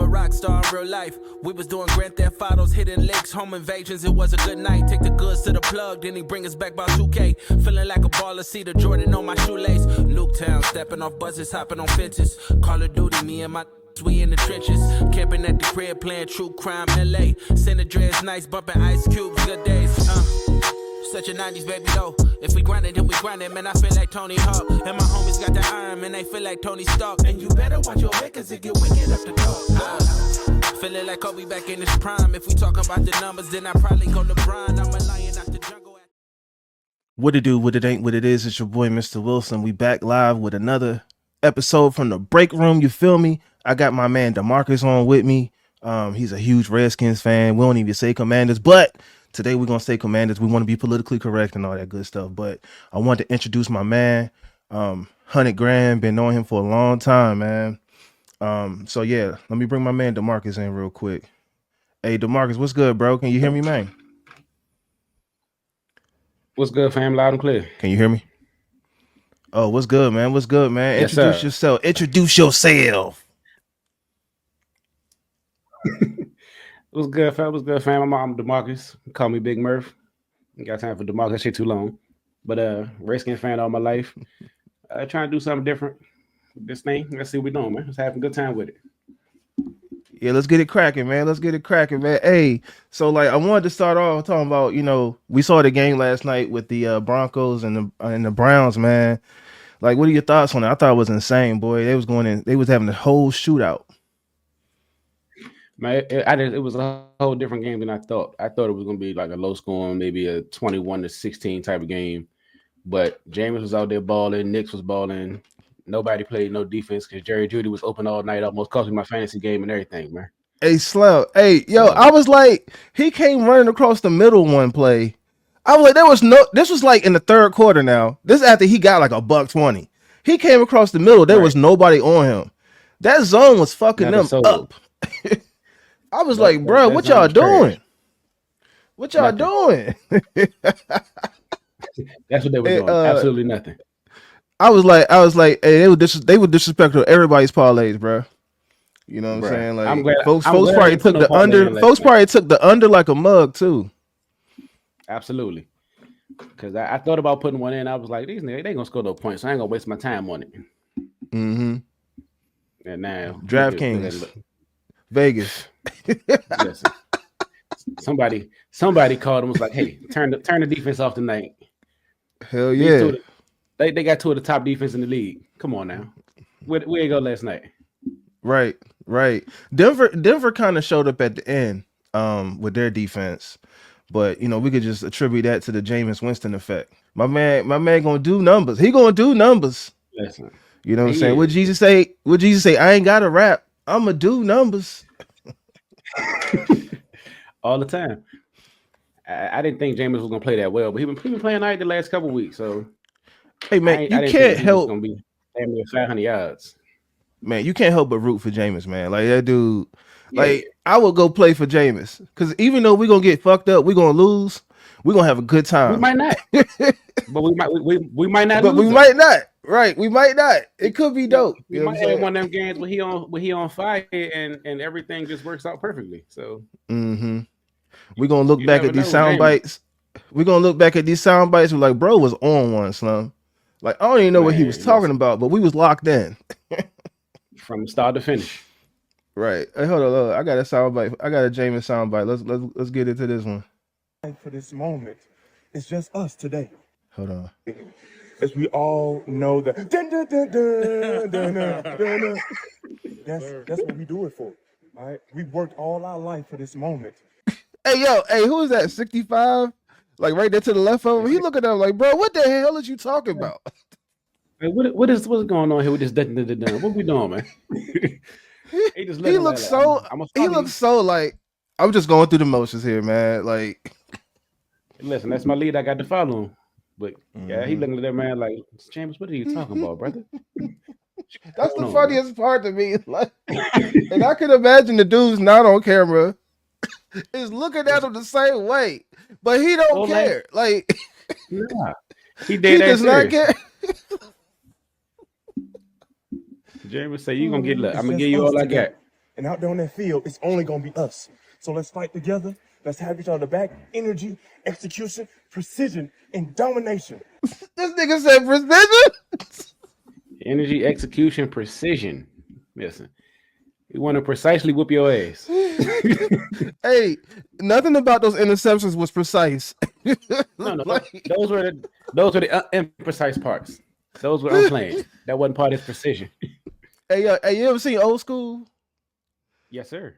a rock star in real life. We was doing Grand Theft Autos, hitting licks, home invasions. It was a good night. Take the goods to the plug, then he bring us back by 2K. Feeling like a baller, see the Jordan on my shoelace. Nuketown, stepping off buses, hopping on fences. Call of Duty, me and my we in the trenches. Camping at the crib, playing true crime LA. Santa Andreas nice, bumping Ice Cubes, good days. Such a 90s baby though. If we grind it, then we grind it. Man, I feel like Tony Hawk. And my homies got the iron, man, they feel like Tony Stark. And you better watch your head, cause it get wicked up the top. Feeling like Kobe back in his prime. If we talk about the numbers, then I probably go LeBron. I'm a lion out the jungle. What it do, what it ain't, what it is. It's your boy, Mr. Wilson. We back live with another episode from the break room. You feel me? I got my man DeMarcus on with me. He's a huge Redskins fan. We don't even say Commanders, but today we're gonna say Commanders. We want to be politically correct and all that good stuff. But I want to introduce my man, 100 Grand. Been knowing him for a long time, man. So yeah, let me bring my man DeMarcus in real quick. Hey, DeMarcus, what's good, bro? Can you hear me, man? What's good, fam? Loud and clear. Can you hear me? Oh, what's good, man? What's good, man? Yes, Introduce sir. yourself. Introduce yourself. What's good, fam? What's good, fam? I'm DeMarcus. Call me Big Murph. Ain't got time for DeMarcus. That shit too long. But Redskins fan all my life. Trying to do something different with this thing. Let's see what we're doing, man. Let's have a good time with it. Yeah, let's get it cracking, man. Let's get it cracking, man. Hey, so like I wanted to start off talking about, we saw the game last night with the Broncos and the Browns, man. Like, what are your thoughts on it? I thought it was insane, boy. They was having a whole shootout. Man, it was a whole different game than I thought. I thought it was gonna be like a low scoring, maybe a 21-16 type of game. But Jameis was out there balling, Knicks was balling. Nobody played no defense because Jerry Jeudy was open all night, almost cost me my fantasy game and everything, man. Hey, Slim. Hey, yo, I was like, he came running across the middle one play. I was like, this was like in the third quarter now. This after he got like $120. He came across the middle. There was nobody on him. That zone was fucking them up. I was like, bro, what y'all doing? What y'all doing? That's what they were doing. Absolutely nothing. I was like, hey, they were disrespectful to everybody's parlays, bro. You know what I'm saying? Like, I'm glad, folks probably took the under. Folks probably took the under like a mug too. Absolutely. Because I thought about putting one in. I was like, these niggas, they gonna score no points, so I ain't gonna waste my time on it. Mm-hmm. And now DraftKings, Vegas. Listen, somebody called and was like, "Hey, turn the defense off tonight." Hell yeah! They got two of the top defense in the league. Come on now, where you go last night? Right. Denver kind of showed up at the end with their defense, but we could just attribute that to the Jameis Winston effect. My man gonna do numbers. He gonna do numbers. Listen, you know what I'm saying? What Jesus say? I ain't got to rap. I'ma do numbers. all the time. I didn't think Jameis was gonna play that well, but he been playing all right the last couple of weeks. So, hey man, you can't help gonna be 500 yards. Man, you can't help but root for Jameis, man. Like that dude. Yeah. Like I would go play for Jameis because even though we're gonna get fucked up, we're gonna lose. We're gonna have a good time. We might not, but we might not. But we might not. Right? We might not. It could be dope. We might have one of them games where he on fire and everything just works out perfectly. So. Mm-hmm. We're gonna look back at these sound bites. We're gonna look back at these sound bites. We're like, bro was on one, Slum. Like, I don't even know what he was talking about, but we was locked in. From start to finish. Right. Hey, hold on. I got a sound bite. I got a Jameis sound bite. Let's get into this one. For this moment, it's just us today. Hold on. As we all know that that's what we do it for. All right. We worked all our life for this moment. Hey, who is that? 65? Like right there to the left of him. He looking at him like, bro, what the hell is you talking about? Hey, what's going on here with this? What we doing, man? he looks so like I'm just going through the motions here, man. Like, listen, that's my lead. I got to follow him, but yeah, he looking at that man like, James, what are you talking about, brother? That's the funniest part to me. Like, and I can imagine the dude's not on camera is looking at him the same way, but he don't care. Like, nah, he does not care. James say, "You gonna get luck? I'm gonna give you all I got." And out there on that field, it's only gonna be us. So let's fight together. Let's have each other back. Energy, execution, precision, and domination. This nigga said precision. Energy, execution, precision. Listen, we want to precisely whoop your ass. Hey, nothing about those interceptions was precise. No, Like- those were the imprecise parts. Those were unplanned. That wasn't part of his precision. Hey, you ever seen Old School? Yes, sir.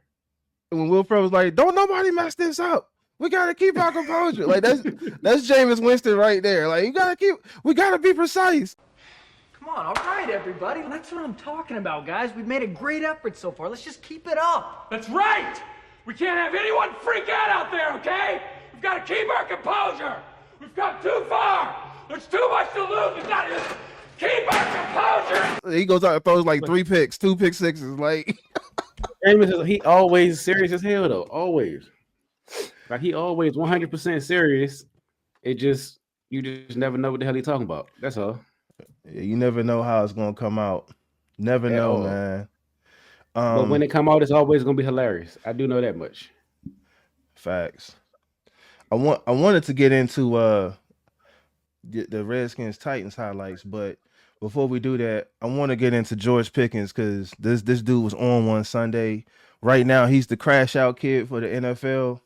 When Will Ferrell was like, "Don't nobody mess this up. We gotta keep our composure." Like that's Jameis Winston right there. Like we gotta be precise. Come on, all right, everybody. That's what I'm talking about, guys. We've made a great effort so far. Let's just keep it up. That's right! We can't have anyone freak out there, okay? We've got to keep our composure! We've come too far! There's too much to lose! We've got to keep our composure! He goes out and throws like 3 picks, 2 pick sixes. Like He always serious as hell though. Always. Like he always 100% serious. You just never know what the hell he's talking about. That's all. you never know how it's gonna come out. Never At know, all. man. But when it come out, it's always gonna be hilarious. I do know that much. Facts. I wanted to get into the Redskins Titans highlights, but before we do that, I want to get into George Pickens because this dude was on one Sunday. Right now, he's the crash out kid for the NFL,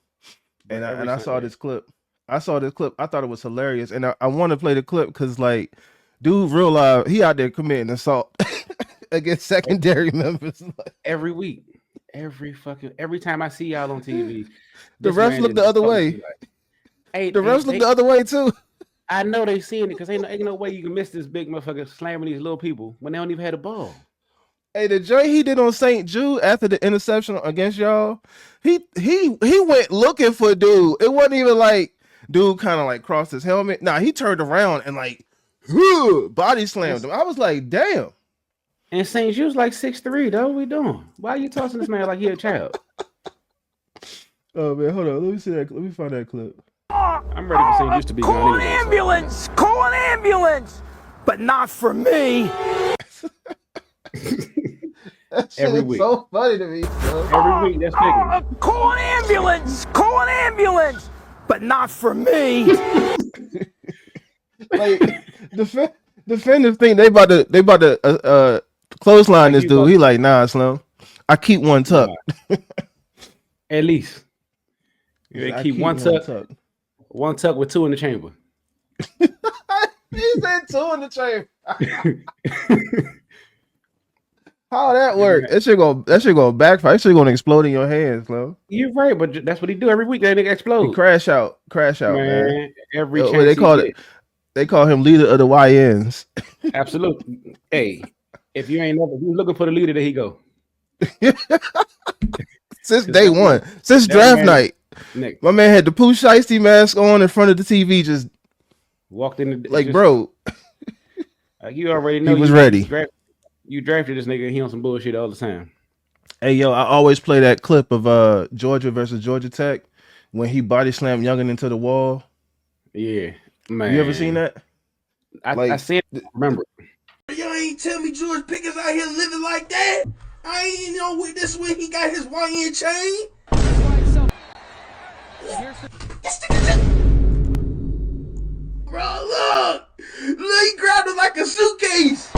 and I saw this clip. I thought it was hilarious, and I want to play the clip because like, dude, real live, he out there committing assault against secondary members. Every week, every time I see y'all on TV, The this refs man look is the other supposed way. to be like, hey, The refs look the other way too. I know they seeing it because ain't no way you can miss this big motherfucker slamming these little people when they don't even have the ball. Hey, the joint he did on St. Jude after the interception against y'all, he went looking for dude. It wasn't even like dude kind of like crossed his helmet. Nah, he turned around and like body slammed him. I was like, damn. And St. Jude's like 6'3", though. What we doing? Why are you tossing this man like he a child? Oh man, hold on. Let me see that. Let me find that clip. I'm ready for St. Jude to be Call gone an anyway. ambulance! Call an ambulance! But not for me! That shit Every is week. so funny to me. Bro. Every week, that's big. Call an ambulance! Call an ambulance! But not for me! Like defenders think they about to clothesline this dude. He like, nah, Slim. I keep one tuck. At least. They I keep one tuck with 2 in the chamber. He said 2 in the chamber. How that work? That shit gonna backfire. That shit gonna explode in your hands, Slim. You're right, but that's what he do every week. That nigga explode. He crash out, man. Every What chance they call it. They call him leader of the YNs. Absolutely. Hey, if you looking for the leader, there he go. Since day one, since that draft man- night, Nick my man had the Pooh Shiesty mask on in front of the TV, just walked in the like, bro, you already know he was you ready. You drafted this nigga. He on some bullshit all the time. Hey, yo, I always play that clip of Georgia versus Georgia Tech when he body slammed Youngin into the wall. Yeah, man. You ever seen that? I seen it. Remember? Y'all ain't tell me George Pickens out here living like that. I ain't know what this when he got his YN chain. Bro, look, he grabbed it like a suitcase.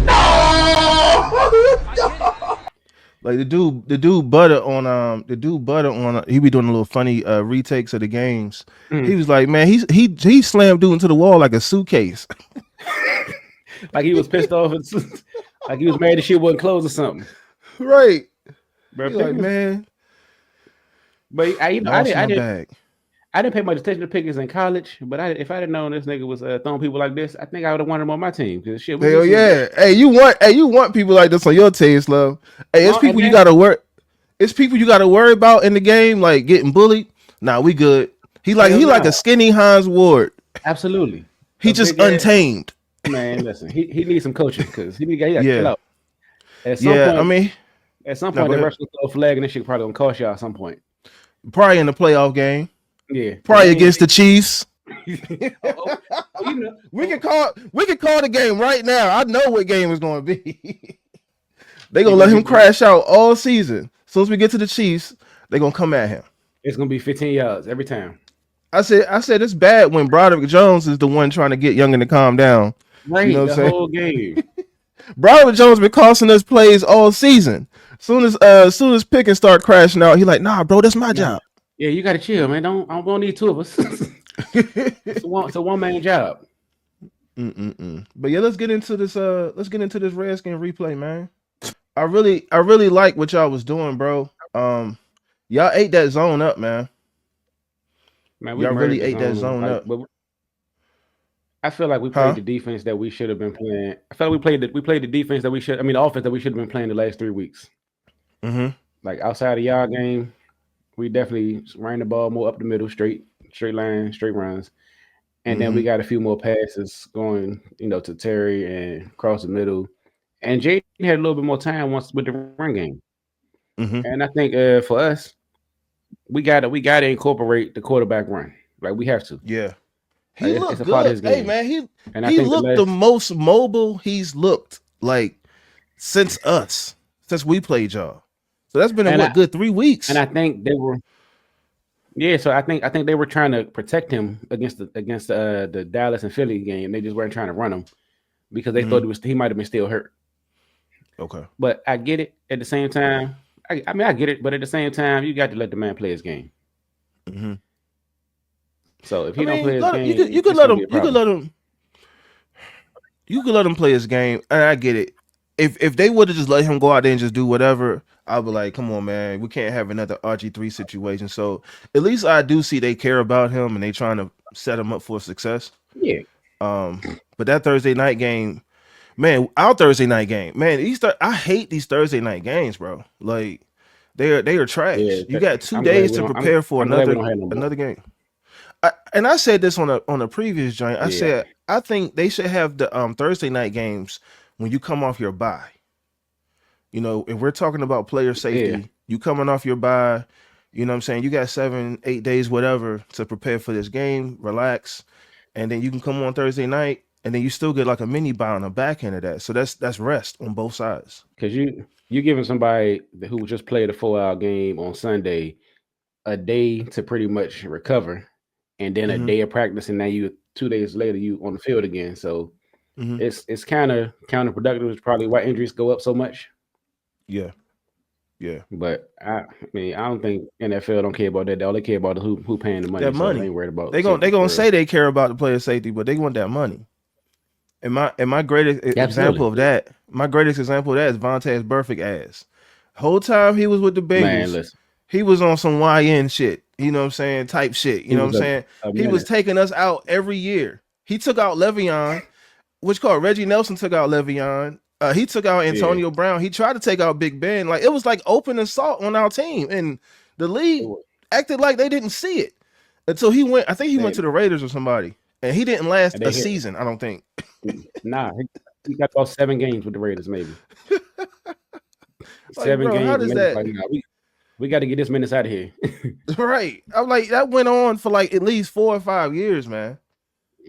No! Like the dude butter on he be doing a little funny retakes of the games. He was like, man, he slammed dude into the wall like a suitcase. Like he was pissed off, like he was mad the shit wasn't closed or something. Right. Bro, He like, man, but I didn't pay much attention to Pickens in college. But if I didn't known this nigga was throwing people like this, I think I would have wanted him on my team. Cause shit, hell yeah. Hey, you want people like this on your team, Love. Hey, it's people you gotta worry. It's people you gotta worry about in the game, like getting bullied. Nah, we good. He like a skinny Hines Ward. Absolutely. He just untamed. Man, listen, he needs some coaching because he got to chill out. At some point, the rest will throw a flag and this shit probably gonna cost y'all at some point. Probably in the playoff game. Yeah, probably against the Chiefs. You know, we can call the game right now. I know what game it's going to be. They gonna let him crash out all season. As soon as we get to the Chiefs, they're gonna come at him. It's gonna be 15 yards every time. I said it's bad when Broderick Jones is the one trying to get Youngin to calm down. You know Right, what I'm the saying? whole game. Broderick Jones been costing us plays all season. Soon as Pickens start crashing out, he like, nah, bro, that's my job. Yeah, you gotta chill, man. I don't need two of us. It's a one man job. But yeah, let's get into this. Let's get into this Redskin replay, man. I really like what y'all was doing, bro. Y'all ate that zone up, man. Man, we Y'all really murdered the ate that zone like, up. but I feel like we played the defense that we should have been playing. I felt like we played the defense that we should. I mean, the offense that we should have been playing the last 3 weeks. Like outside of y'all game, we definitely ran the ball more up the middle, straight line, straight runs, and then we got a few more passes going, to Terry and across the middle. And Jaden had a little bit more time once with the run game. And I think for us, we gotta incorporate the quarterback run. Like we have to. Yeah. He Looked it's a good. part of his game. Hey man, I he think looked the most mobile he's looked like since we played y'all. So that's been a good 3 weeks. And I think they were. Yeah, so I think they were trying to protect him against the Dallas and Philly game. They just weren't trying to run him because they thought he might have been still hurt. Okay. But I get it at the same time. I mean, I get it, but at the same time, you got to let the man play his game. So if he don't play his game, you could let him. You could let him play his game, and I get it. If they would have just let him go out there and just do whatever, I'd be like, come on, man, we can't have another RG3 situation. So at least I do see they care about him and they trying to set him up for success. Yeah. But that Thursday night game, man, our Thursday night game, man, I hate these Thursday night games, bro. Like they are trash. Yeah, you got 2 days to prepare for another game. And I said this on a previous joint. I said I think they should have the Thursday night games when you come off your bye. If we're talking about player safety, you coming off your bye, you know what I'm saying? You got 7-8 days, whatever, to prepare for this game, relax, and then you can come on Thursday night, and then you still get like a mini bye on the back end of that. So that's rest on both sides. Because you giving somebody who just played a 4-hour game on Sunday a day to pretty much recover, and then a day of practice, and now 2 days later you on the field again. So it's kind of counterproductive. It's probably why injuries go up so much. Yeah. But I mean, I don't think NFL don't care about that. All they care about is who paying the money. That money. So they ain't worried about. They gonna say they care about the player safety, but they want that money. And my greatest example of that, is Vontaze Burfict ass. Whole time he was with the Bengals, he was on some YN shit. You know what I'm saying? Type shit. You know what I'm saying? He was taking us out every year. He took out Le'Veon, Reggie Nelson took out Le'Veon. He took out Antonio Brown. He tried to take out Big Ben. Like it was like open assault on our team, and the league acted like they didn't see it until he went. I think he went to the Raiders or somebody, and he didn't last a season. I don't think. Nah, he got about 7 games with the Raiders, maybe. Like, 7 games. How does that? Like, nah, we got to get this menace out of here. Right. I'm like, that went on for like at least 4 or 5 years, man.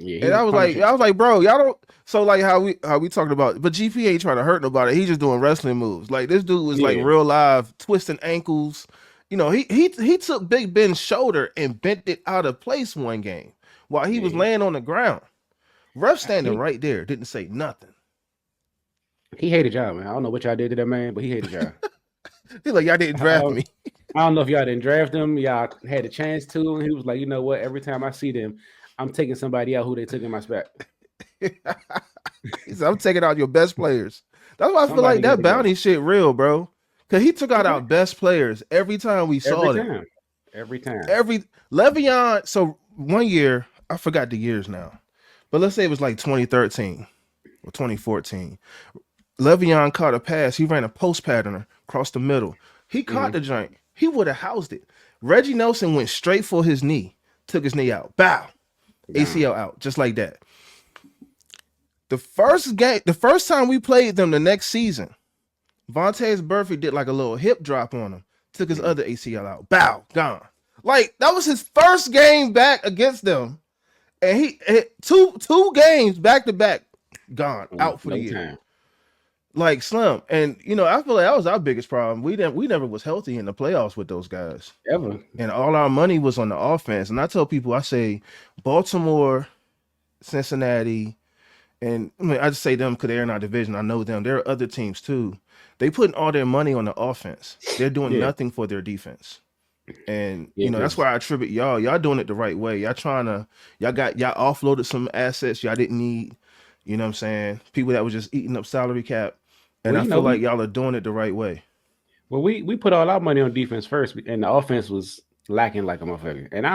Yeah, and I was like, bro, y'all don't. So like how we talking about, but GP ain't trying to hurt nobody. He's just doing wrestling moves. Like this dude was like real live twisting ankles. He took Big Ben's shoulder and bent it out of place one game while he was laying on the ground. Ref standing right there didn't say nothing. He hated y'all, man. I don't know what y'all did to that man, but he hated y'all. He's like, y'all didn't draft me. I don't know if y'all didn't draft him. Y'all had a chance to, and he was like, you know what? Every time I see them, I'm taking somebody out who they took in my spot. He said, I'm taking out your best players. That's why I feel like that bounty shit real, bro. Because he took out our best players every time we saw them. Every time. Le'Veon. So 1 year, I forgot the years now, but let's say it was like 2013 or 2014. Le'Veon caught a pass. He ran a post patterner across the middle. He caught the joint. He would have housed it. Reggie Nelson went straight for his knee, took his knee out. Bow. ACL out, just like that. The first time we played them the next season, Vontaze Burfict did like a little hip drop on him, took his other ACL out. Bow, gone. Like that was his first game back against them, and he two games back to back, gone out for the year. Like Slim, and I feel like that was our biggest problem. We never was healthy in the playoffs with those guys, Ever. and all our money was on the offense. And I tell people, I say Baltimore, Cincinnati, and I mean I just say them because they're in our division. I know them. There are other teams too. They putting all their money on the offense. They're doing Yeah. nothing for their defense. And Yeah. that's why I attribute y'all. Y'all doing it the right way. Y'all offloaded some assets y'all didn't need. You know what I'm saying? People that was just eating up salary cap. And Well, I feel like y'all are doing it the right way. Well, we put all our money on defense first, and the offense was lacking like a motherfucker. And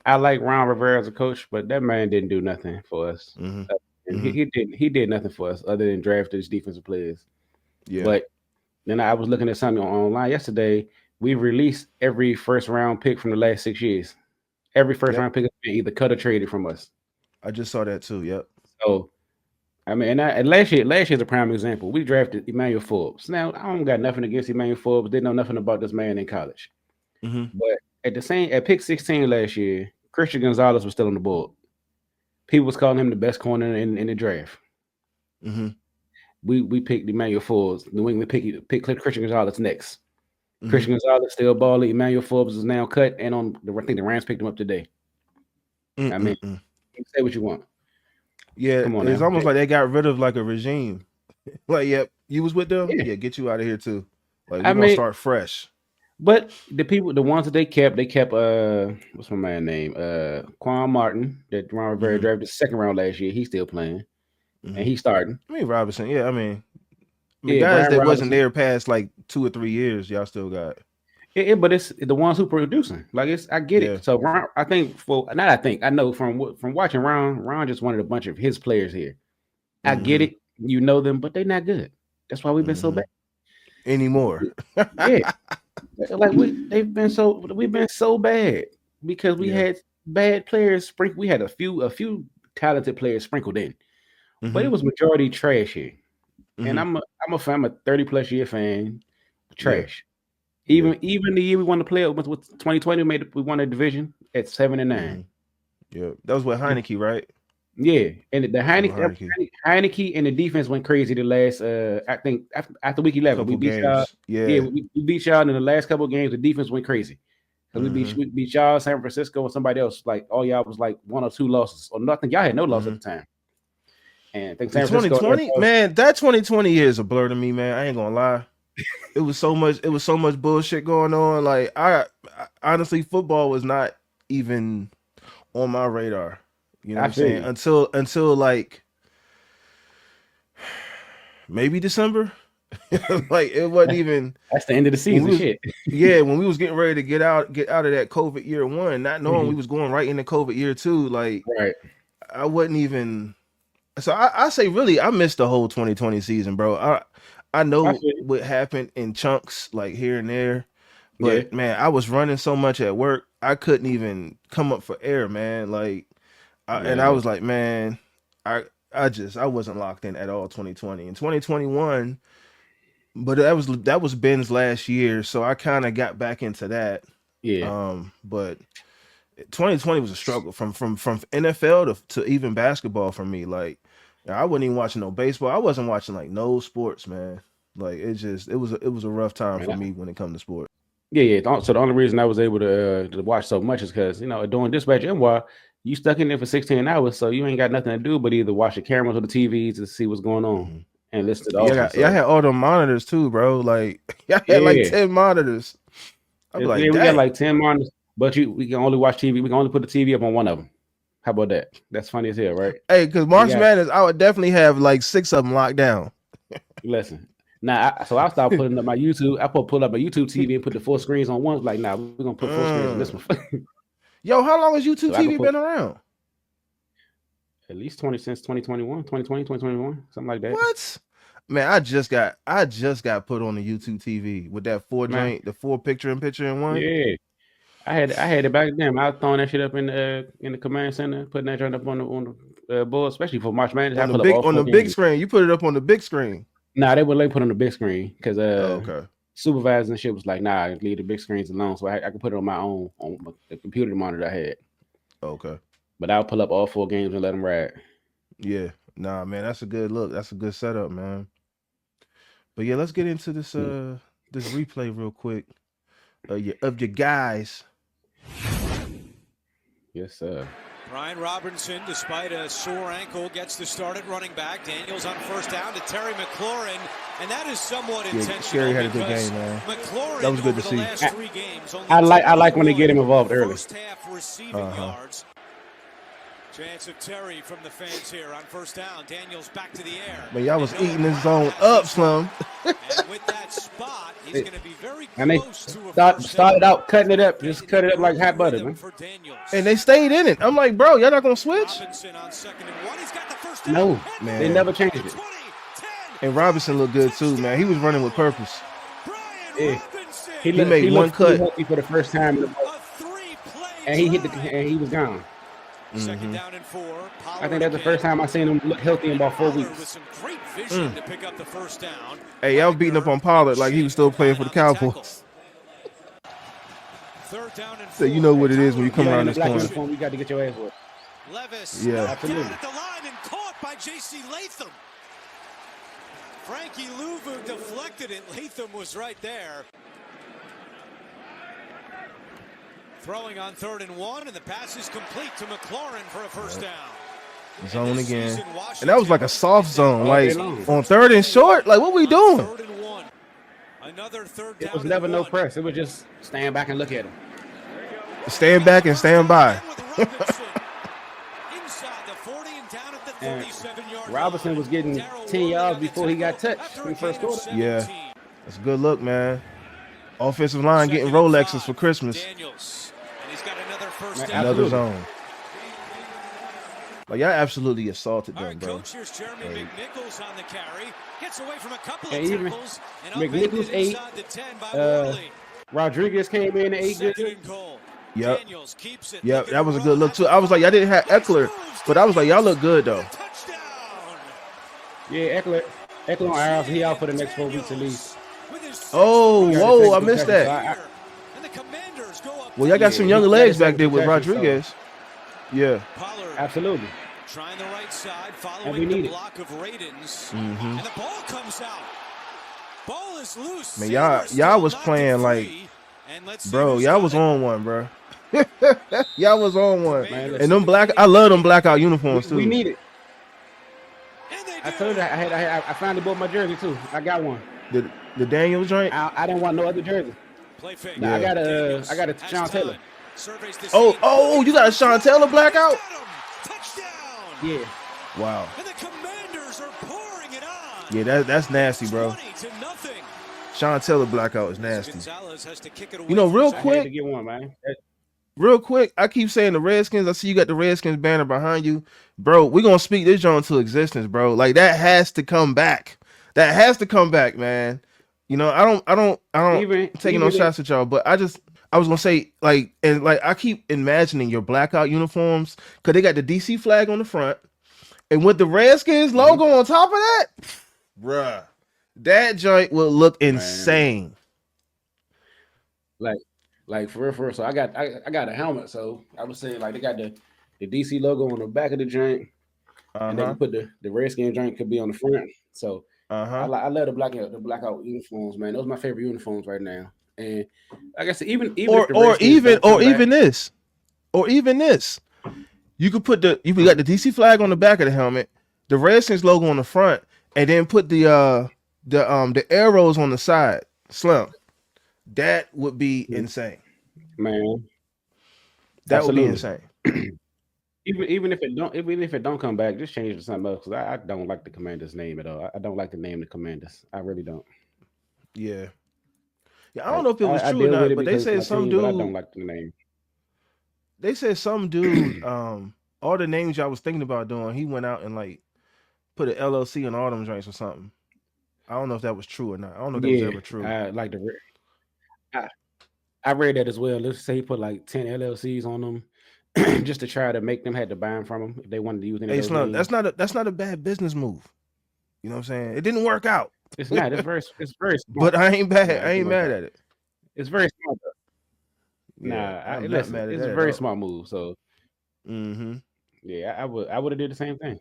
I like Ron Rivera as a coach, but that man didn't do nothing for us. And he did nothing for us other than draft his defensive players. Yeah. But then I was looking at something online yesterday. We released every first round pick from the last 6 years. Every first round pick has been either cut or traded from us. I just saw that too. Yep. So I mean, and last year's a prime example. We drafted Emmanuel Forbes. Now I don't got nothing against Emmanuel Forbes. Didn't know nothing about this man in college. But at pick 16 last year, Christian Gonzalez was still on the board. People was calling him the best corner in the draft. We picked Emmanuel Forbes. New England picked Christian Gonzalez next. Christian Gonzalez still balling. Emmanuel Forbes is now cut, and I think the Rams picked him up today. I mean, say what you want. Yeah, Come on it's now. almost like they got rid of like a regime. Like, yep, you was with them? Yeah, get you out of here too. Like, we're gonna start fresh. But the ones that they kept what's my man's name? Quan Martin, that Ron Rivera drafted the second round last year. He's still playing. And he's starting. I mean, Robinson, yeah, I mean Yeah, guys Brian that Robinson wasn't there past like 2 or 3 years, y'all still got. but it's the ones who producing. Like I get Yeah. it. So Ron, I know from watching Ron just wanted a bunch of his players here. I get it. You know them, but they're not good. That's why we've been so bad. Anymore. Yeah. Like we've been so bad because we had bad players. We had a few talented players sprinkled in, but it was majority trash here. And I'm a 30+ year fan. Trash. Even the year we won the playoff with 2020, we won a division at 7-9. Yeah, that was with Heineke, right? Yeah, and the Heineke and the defense went crazy the last. I think after week 11, we beat y'all. Yeah, we beat y'all in the last couple of games. The defense went crazy. We beat y'all, San Francisco, and somebody else. Like all y'all was like 1 or 2 losses, or nothing. Y'all had no loss at the time. And I think San Francisco, 2020, man, that 2020 year is a blur to me, man. I ain't gonna lie. It was so much bullshit going on. Like I honestly, football was not even on my radar. You know what I'm saying? Until like maybe December. Like it wasn't even. That's the end of the season. Shit. Yeah, when we was getting ready to get out of that COVID year 1, not knowing we was going right into COVID year 2. Like I wasn't even. So I say really, I missed the whole 2020 season, bro. I know what happened in chunks, like here and there, but man, I was running so much at work, I couldn't even come up for air, man. Like, and I was like, man, I wasn't locked in at all 2020 and 2021, but that was Ben's last year, so I kind of got back into that. Yeah. But 2020 was a struggle from NFL to even basketball for me. Like, I wasn't even watching no baseball. I wasn't watching like no sports, man. Like it was a rough time for me when it comes to sports. Yeah. So the only reason I was able to watch so much is because doing Dispatch NY, you stuck in there for 16 hours, so you ain't got nothing to do but either watch the cameras or the TVs to see what's going on and listen to the offense. Yeah, I had all the monitors too, bro. Like I had like 10 monitors. I'm like, we got like 10 monitors, but we can only watch TV. We can only put the TV up on one of them. How about that? That's funny as hell, right? Hey, because March Madness, I would definitely have like 6 of them locked down. Listen, now, so I started putting up my YouTube. I pull up my YouTube TV and put the 4 screens on one. Like, we're gonna put 4 screens on this one. Yo, how long has YouTube TV been around? At least since 2021, 2020, 2021, something like that. What? Man, I just got put on the YouTube TV with that 4 joint, the 4 picture in one. Yeah. I had it back then. I was throwing that shit up in the command center, putting that joint up on the board, especially for March Madness. On the big screen. You put it up on the big screen. Nah, they would let me put it on the big screen because okay. Supervisors and shit was like, nah, leave the big screens alone. So I could put it on my own on the computer monitor I had. Okay. But I'll pull up all 4 games and let them ride. Yeah. Nah, man, that's a good look. That's a good setup, man. But yeah, let's get into this this replay real quick. Of your guys. Yes, sir. Brian Robinson, despite a sore ankle, gets the start at running back. Daniels on first down to Terry McLaurin, and that is somewhat intentional. Sherry had a good game, man. McLaurin, that was good to see. last 3 games, I like when they get him involved early. First half receiving yards. Chance of Terry from the fans here on first down. Daniels back to the air. But y'all was eating this zone up, Slum. And with that spot, he's going to be very and they close to a started out cutting it up, just cut it up like hot butter, man. And they stayed in it. I'm like, bro, y'all not gonna switch? Robinson on 2nd and 1. He's got the first down. No, man. They never changed it. 20, 10. And Robinson looked good too, man. He was running with purpose. Yeah. Robinson. He made one cut for the first time in the ball, A 3-play and he hit drive. and he was gone. Second down and 4. I think that's the first time I seen him look healthy in about 4 With weeks. some great vision to pick up the first down. Hey, y'all beating up on Pollard like he was still playing for the Cowboys. Third down and 4. So you know what it is when you come Yeah, around in the this black corner. uniform, you got to get your ass whooped. Levis Yeah. knocked Absolutely. down at the line and caught by J.C. Latham. Frankie Louvu deflected it. Latham was right there. Throwing on 3rd and 1, and the pass is complete to McLaurin for a first down. Zone again. And that was like a soft zone. Like on 3rd and short. Like what we doing? 3rd and 1. Another third down. It was never and no 1. press. It was just stand back and look at him. Stand back and stand by. With Robinson. Inside the 40 and down at the 37-yard Robinson was getting 10 yards before he got touched in the first quarter. Yeah. That's a good look, man. Offensive line getting Rolexes for Christmas. Daniels. And he's got another first Man, down. Another Absolutely. zone. Like y'all absolutely assaulted All them, right, bro. coach, here's Jeremy McNichols on the carry. Gets away from a couple of And even tackles. And McNichols upended ate, inside the 10 by Worley. Rodriguez came in and ate good. Second and goal. Yep. Daniels keeps it. Yep, Looking that was a to good run. look too. I was like, y'all didn't have Eckler, but I was like, y'all look good though. Touchdown. Yeah, Eckler on ours. He out for the next 4 weeks at least. With his Oh, Got whoa, the I missed concussion, that. so and the Commanders go up. Well, y'all got Yeah, some he younger got legs the back there with concussion, so- Rodriguez. Yeah. Pollard Absolutely. trying the right side, we following need the it. block of Radens. Mm-hmm. And the ball comes out. Ball is loose. Man, Sanders y'all still was not playing to like, free. And let's see bro, who's y'all got was it. on one, bro. Y'all was on one. Man, And them I love them blackout uniforms too. We need it. And they I do. told you I finally bought my jersey too. I got one. The Daniels joint. I don't want no other jersey. Play fake. Nah, I got a Daniels I got a has Sean Taylor. time. Surveys the Oh, scene. oh, you got a Sean Taylor blackout? Got him. Touchdown. Yeah. Wow. And the Commanders are pouring it on. Yeah, that's nasty, bro. 20-0. Sean Taylor blackout is nasty. Gonzalez has to kick it away You know, from real I Zach. had to quick, get one, man. real quick. I keep saying the Redskins. I see you got the Redskins banner behind you, bro. We're gonna speak this joint to existence, bro. Like that has to come back. That has to come back, man. You know, I don't taking no even shots at y'all, but I was gonna say like I keep imagining your blackout uniforms because they got the DC flag on the front, and with the Redskins logo on top of that, bruh, that joint will look insane. Like for real. So I got a helmet. So I was saying like they got the DC logo on the back of the joint, and they can put the Redskin joint could be on the front. So I love the blackout uniforms, man. Those are my favorite uniforms right now. And like I said, even if the Redskins don't come back- even this, you could put you got the DC flag on the back of the helmet, the Redskins logo on the front, and then put the arrows on the side. Slim, that would be insane. man. That would be Absolutely. insane. Even if it don't come back, just change it to something else. Because I don't like the Commanders name at all. I don't like the name the Commanders. I really don't. Yeah. I don't know if it was I true or deal with not, it but they because said it's my some team, but I dude. don't like the name. They said some dude. All the names y'all was thinking about doing, he went out and like put an LLC on all them joints or something. I don't know if that was true or not. I don't know if that was ever true. I like I read that as well. Let's say he put like 10 LLCs on them just to try to make them had to buy them from him if they wanted to use any Hey, of those Slum, names. that's not a bad business move. You know what I'm saying? It didn't work out. It's not. It's very smart. But I ain't bad. Yeah, I ain't it mad worked at it. It's very smart. Though. Yeah, I'm not Listen, mad at it's that a at very all. smart move. So Mm-hmm. yeah, I would have did the same thing.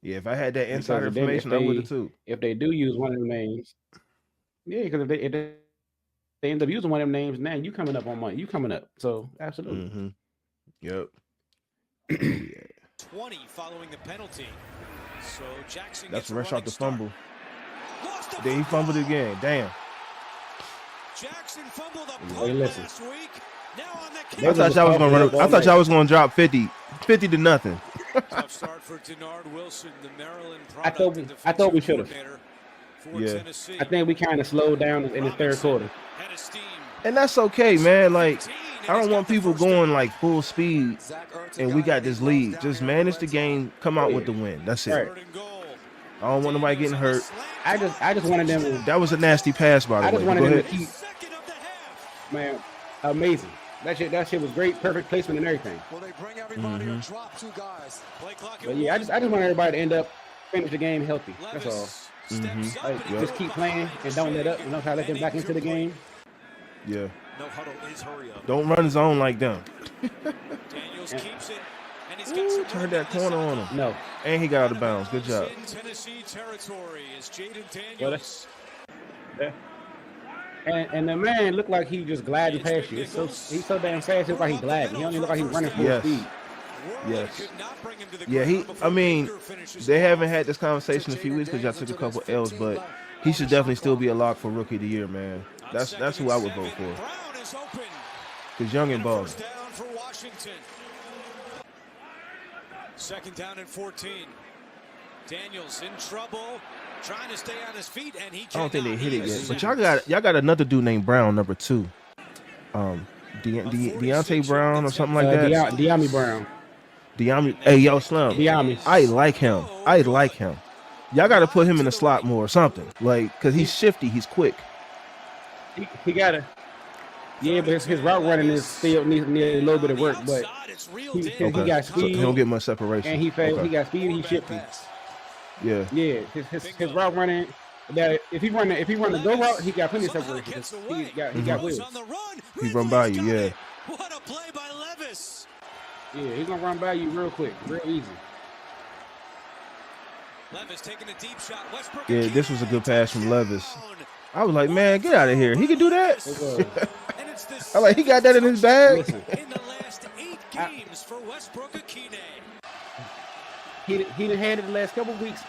Yeah, if I had that Because insider if they, information, I would have too. if they do use one of them names, yeah, because if they end up using one of them names, now you coming up on money. You coming up. So absolutely. Mm-hmm. Yep. 20 following the penalty. So Jackson That's gets a rush off running the start. fumble. Lost the Then he fumbled again. Damn. Jackson fumbled a Hey, punt listen. last week. Now on the They I was thought y'all was gonna run. I thought y'all was gonna drop 50 to nothing. tough start for Denard Wilson, the Maryland I product. thought we should have. Yeah. Tennessee. I think we kind of slowed down in the third quarter. Had a steam. And that's okay, man. Like, I don't want people going like full speed, and we got this lead. Just manage the game, come out with the win. That's it. Right. Third and goal. I don't want nobody getting hurt. I just wanted them to, That was a nasty pass, by I the just way. wanted Go them to ahead. keep, Second of the half. man, amazing. That shit was great, perfect placement and everything. Will they bring everybody or drop two guys? Play clock at But yeah, I just want everybody to end up finish the game healthy. That's all. Levis steps up Like, and he just keep playing and don't let up. You know, try to let them back into the game. Yeah. No huddle is hurry up. Don't run zone like them. Daniels keeps it, and he's Ooh, got some turn room that on the corner on sideline. him. No. And he got out of bounds. Good job. In Tennessee territory is Jaden Well, Daniels. And the man looked like he just gliding past you. He's so damn fast. It look like he gliding. He don't even look like he's running full Yes. speed. Yes. Could not bring him to the Yeah, ground before I mean, Baker finishes they off. haven't had this conversation in a few weeks because y'all took a couple L's, but he should definitely still be a lock for rookie of the year, man. On That's second who I and would vote 7, for. Brown is open. Because Young and And a balling. first down for Washington. Second down and 14. Daniels in trouble, trying to stay on his feet, and he I don't think they cannot. hit it He yet. is But sacked. y'all got another dude named Brown, number 2. Deontay Brown or something like that. Deami Brown. Deami. Hey, yo, Slim. Deami. I like him. Y'all got to put him in the slot more or something. Like, because he's shifty. He's quick. He got to. Yeah, but his route running is still needs a little bit of work. But he got So speed he don't get much separation. and he fast. Okay. He got speed and he shifty. Yeah. Yeah, his route running. That if he run the go route, he got plenty of separation. He got wheels. He run by you, yeah. What a play by Levis. Yeah, he's gonna run by you real quick, real easy. Levis taking a deep shot. Westbrook Yeah, this was a good pass from Levis. I was like, man, get out of here. He can do that? And it's the I like, he got that in his bag? Listen, in the last 8 games for Westbrook Akine. he done had it the last couple of weeks,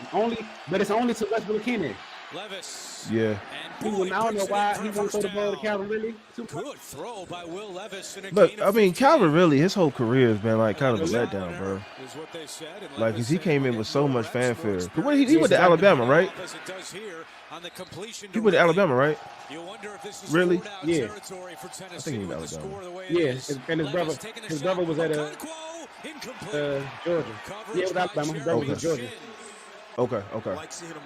but it's only to Westbrook Akine. Levis. Yeah. I don't know why he won't throw the ball to Calvin Ridley. Good throw by Will Levis. And a But, gain I of mean, 15. Calvin really, his whole career has been like kind of a letdown, bro. Is what they said, and Like, Levis he said came we're in with getting so more much reps, more fanfare. He went to Exactly. Alabama, right? as it does here on the completion He went to to Alabama, right? You wonder if this is Really? four-down Yeah. territory for Tennessee he went with to the Alabama. score the way it Yeah, is. and his Levis brother, taking a his shot. brother was at Okonkwo, incomplete. Georgia. Coverage Yeah, it was by Alabama. His brother was at Jeremy Georgia. Chin. Okay.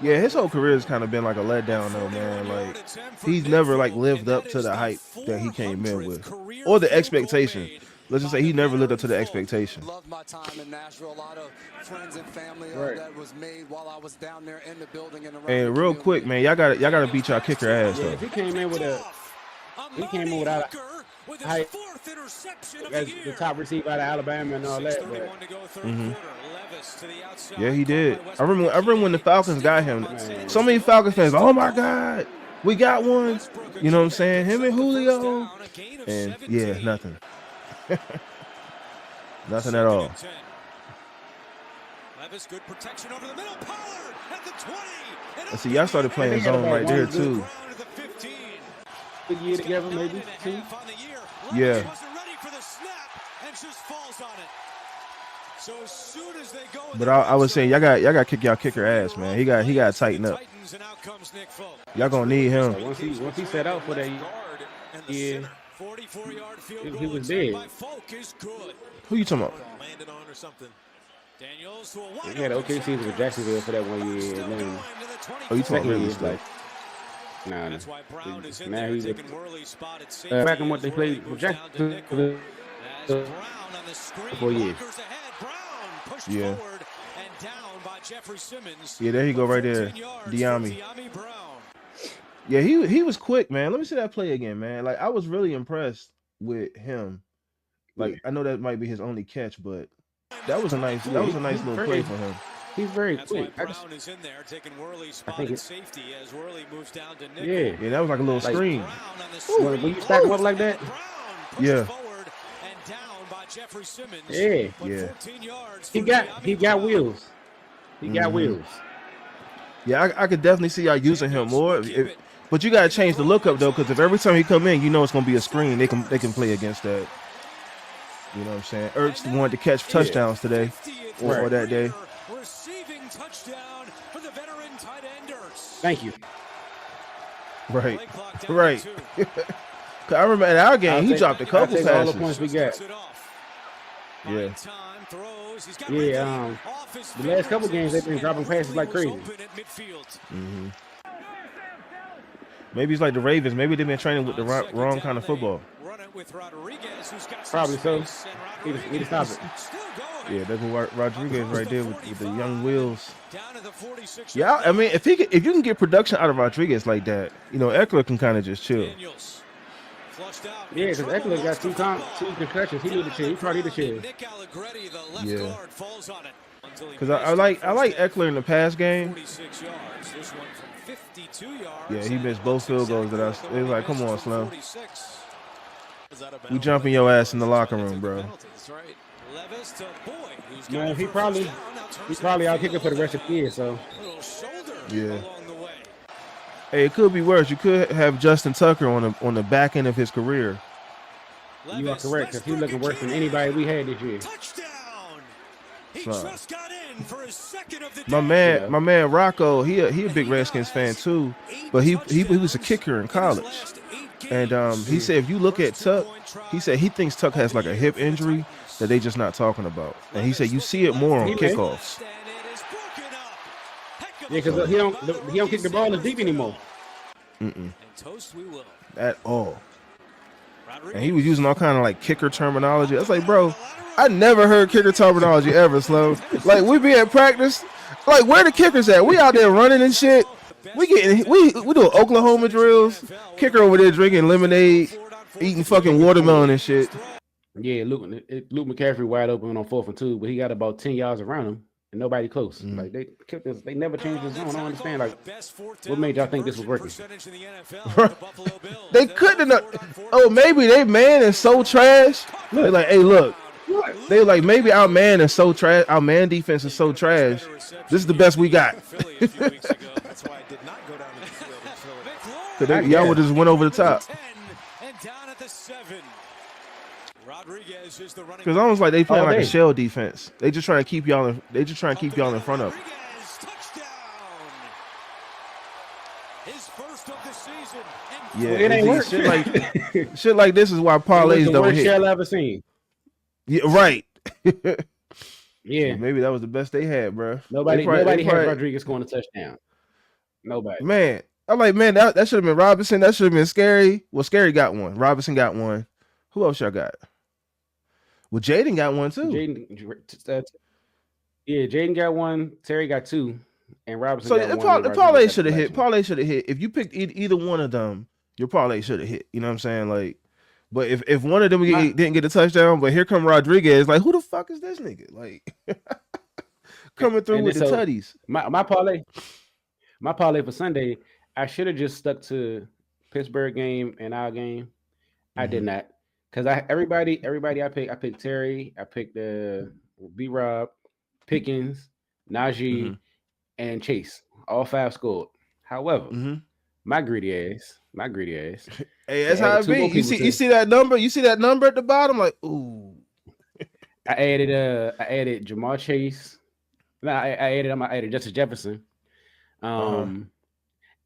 Yeah, his whole career has kind of been like a letdown, though, man. Like, he's never like lived up to the hype that he came in with, or the expectation. Let's just say he never lived up to the expectation. Loved my time in Nashville. A lot of friends and family Right. that was made while I was down there in the building and around. And the real community. quick, man, y'all gotta beat y'all kicker ass Yeah, though. if he came in with without with his height, fourth interception of as the the year. top receiver out of Alabama and all that. 6:31 But to go, third quarter. Levis to the outside. Yeah, he Caught did. by I remember Westbrook. when the Falcons got him. So many Falcons fans, oh my God, we got one. You know what I'm saying? Him and Julio. And yeah, nothing. Nothing at all. Levis, good protection over the middle. Pollard at the 20. And see, y'all started playing zone right there too. good year together, maybe two. Yeah. Wasn't ready for the snap and just falls on it. So as soon as they go, But I was saying y'all got kick y'all kicker ass, man. He got to tighten up. Y'all gonna need him. Once he set out for that year, 44-yard field he goal was attempt dead. by Folk is good. Who you talking about? Landed on or something. Daniels to a wide He had an open okay season with Jacksonville for that 1 year. And then Oh, you talking second really year, still? like, nah. That's why Brown is in Now there he's taking Worley's spot at safety. back in what they played with Jacksonville. As Brown on the screen, 4 years. blockers ahead. Brown pushed Yeah. forward and down by Jeffrey Simmons. Yeah, there you go right there. 14 yards for Deami. Deami Brown. Yeah, he was quick, man. Let me see that play again, man. Like I was really impressed with him. Like I know that might be his only catch, but that was a nice little play for him. He's very That's why quick. Brown is in there taking Worley's spot think at it- safety as Worley moves down to nickel. Yeah. Yeah, that was like a little Like- screen. Brown on the screen. When you stack him up like that, Brown pushes Yeah. forward and down by Jeffrey Simmons. Yeah. But Yeah. 14 yards he for got Brown. wheels. He got wheels. Yeah, I could definitely see y'all using him more. But you gotta change the look up though, because if every time he come in, you know it's gonna be a screen. They can play against that. You know what I'm saying? Ertz wanted to catch touchdowns today or that day. Receiving touchdown for the veteran tight end Ertz. Thank you. Right, Play clock down right. to 2. 'Cause I remember at our game, he dropped a couple I'll take all the points passes. we got. Gets it off. Yeah. Time, throws. He's got Yeah, off his the last couple fingers. games they've been dropping passes like crazy. Open at midfield. Maybe it's like the Ravens. Maybe they've been training with the wrong kind of football. Run it with Rodriguez, who's got Probably so. space, and Need to stop it. still going. Yeah, that's what Rodriguez right there with the young wheels. Down to the 46. Yeah, I mean, if you can get production out of Rodriguez like that, you know, Eckler can kind of just chill. Daniels. Flushed out. Yeah, because Eckler got two concussions. He need to chill. He probably need to chill. Nick Allegretti, the left Yeah. guard, falls on it. Because I like Eckler in the pass game. 46 yards. This one from 52 yards. Yeah, he missed both field goals that it was like, come on, Slim. 46. We jumping your ass in the locker room, bro. Levis to Boyd, who's Man, got he the probably first down. Now turns he's probably it out kicking for the rest of the year. So Little shoulder Yeah. along the way. Hey, it could be worse. You could have Justin Tucker on the back end of his career. you are correct because he's looking worse than anybody we had this year. Touchdown! He Son. just got in for his second of the day. My man Rocco, he a big Redskins fan too, but he was a kicker in college. And he said if you look at Tuck, he said he thinks Tuck has like a hip injury that they just not talking about. And he said you see it more on kickoffs. Yeah, because he don't kick the ball as deep anymore. And toast we will. At all. And he was using all kind of like kicker terminology. I was like, bro, I never heard kicker terminology ever, Slow. Like we be at practice, like where the kickers at? We out there running and shit. We doing Oklahoma drills. Kicker over there drinking lemonade, eating fucking watermelon and shit. Yeah, Luke McCaffrey wide open on 4th and 2, but he got about 10 yards around him and nobody close. Like they kept this, they never changed the zone. I don't understand. Like, what made y'all think this was working? They couldn't have. Oh, maybe they man is so trash. They like, hey, look. They like maybe our man is so trash. Our man defense is so trash. This is the best we got. Y'all would just went over the top. Because almost like they playing like a shell defense. They just trying to keep y'all. They just trying to keep y'all in front of. Yeah, it ain't work. Shit like this is why parlays don't hit. Shell I ever seen. Yeah, right. Yeah, so maybe that was the best they had, bro. Nobody had Rodriguez scoring a touchdown. Nobody. Man, I'm like, man, that should have been Robinson. That should have been Scary. Well, Scary got one. Robinson got one. Who else y'all got? Well, Jaden got one too. Jaden got one. Terry got two, and Robinson. So got one, the parlay should have hit. Parlay should have hit. If you picked either one of them, your parlay should have hit. You know what I'm saying? Like, but if one of them didn't get a touchdown, but here come Rodriguez, like, who the fuck is this nigga? Like, coming through with the tutties. My parlay for Sunday, I should have just stuck to Pittsburgh game and our game. I did not, because everybody I picked Terry, I picked B-Rob, Pickens, Najee, and Chase. All 5 scored. However, my greedy ass. Hey, that's how it be. You see that number? You see that number at the bottom? Like, ooh. I added Jamar Chase. No, I added Justin Jefferson. And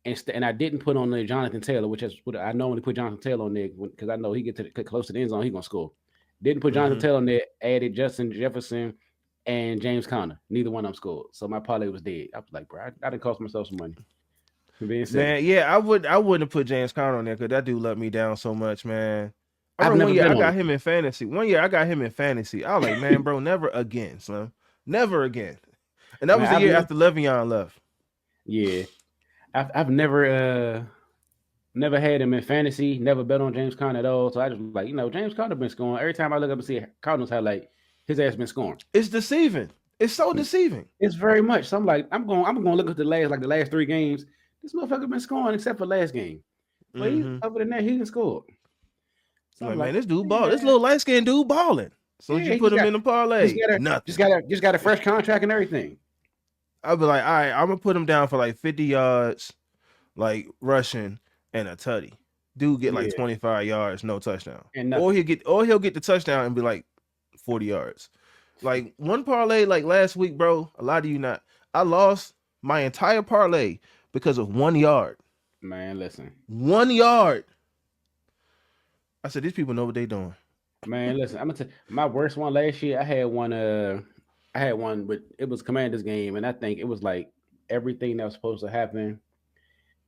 I didn't put on the Jonathan Taylor, which is what I normally put Jonathan Taylor on there because I know he get close to the end zone, he's gonna score. Didn't put Jonathan Taylor on there. Added Justin Jefferson and James Conner. Neither one of them scored, so my parlay was dead. I was like, bro, I didn't cost myself some money. Man, yeah, I wouldn't have put James Conner on there because that dude let me down so much, man. I got him in fantasy. One year I got him in fantasy. I was like, man, bro, never again, Slim. Never again. And that was the year after Le'Veon left. Yeah. I've never had him in fantasy, never bet on James Conner at all. So I just like, James Conner been scoring. Every time I look up and see Cardinals highlight, his ass been scoring. It's deceiving. It's so deceiving. It's very much. So I'm like, I'm gonna look at the last 3 games. This motherfucker been scoring except for last game. But other than that, he didn't score. So I'm Like, like, man, this dude ball. This little light skinned dude balling. So you put him in the parlay. Nothing. Just got a fresh contract and everything. I'll be like, all right, I'm gonna put him down for like 50 yards, like rushing and a tutty. Dude get like 25 yards, no touchdown. Or he'll get the touchdown and be like 40 yards. Like one parlay like last week, bro. A lot of you not. I lost my entire parlay because of 1 yard. Man, listen. 1 yard. I said, these people know what they doing. Man, listen, I'm gonna tell you, my worst one last year. I had one, but it was Commanders game, and I think it was like everything that was supposed to happen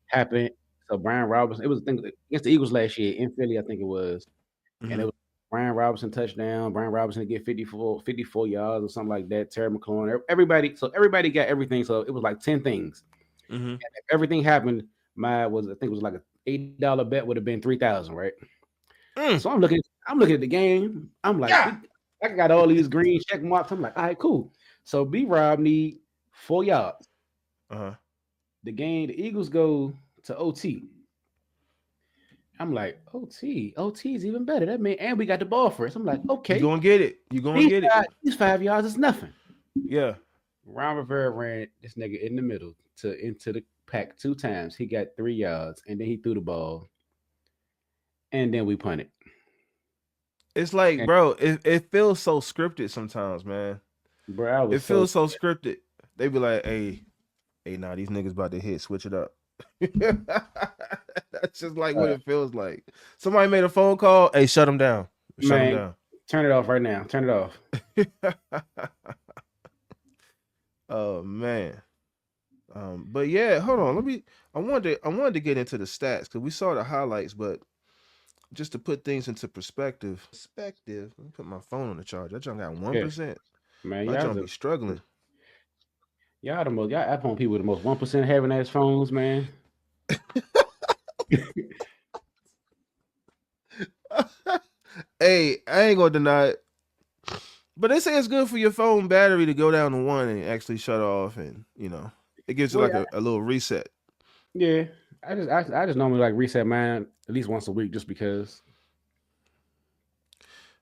happened. So Brian Robinson, it was against the Eagles last year in Philly, I think it was, and it was Brian Robinson touchdown. Brian Robinson to get 54 yards or something like that. Terry McLaurin, everybody got everything. So it was like 10 things. And if everything happened, I think it was like a $8 bet would have been 3,000, right? So I'm looking at the game. I'm like, I got all these green check marks. I'm like, all right, cool. So B-Rob need 4 yards. The Eagles go to OT. I'm like, OT is even better. That mean, and we got the ball first. I'm like, okay. You gonna get it. These 5 yards is nothing. Yeah. Ron Rivera ran this nigga in the middle into the pack 2 times. He got 3 yards, and then he threw the ball. And then we punted. It's like, bro, it feels so scripted sometimes, man. Bro, it feels so scripted. They be like, hey, nah, these niggas about to hit, switch it up. That's just like what it feels like. Somebody made a phone call, hey, shut them down. Shut them down. Turn it off right now. Turn it off. Oh man. But yeah, hold on. I wanted to get into the stats because we saw the highlights, but just to put things into perspective. Let me put my phone on the charge. That junk got 1%. Man, y'all be struggling. Y'all iPhone people with the most 1% having ass phones, man. Hey, I ain't gonna deny it. But they say it's good for your phone battery to go down to 1 and actually shut off, and it gives you a little reset. Yeah. I just normally like reset mine at least once a week just because.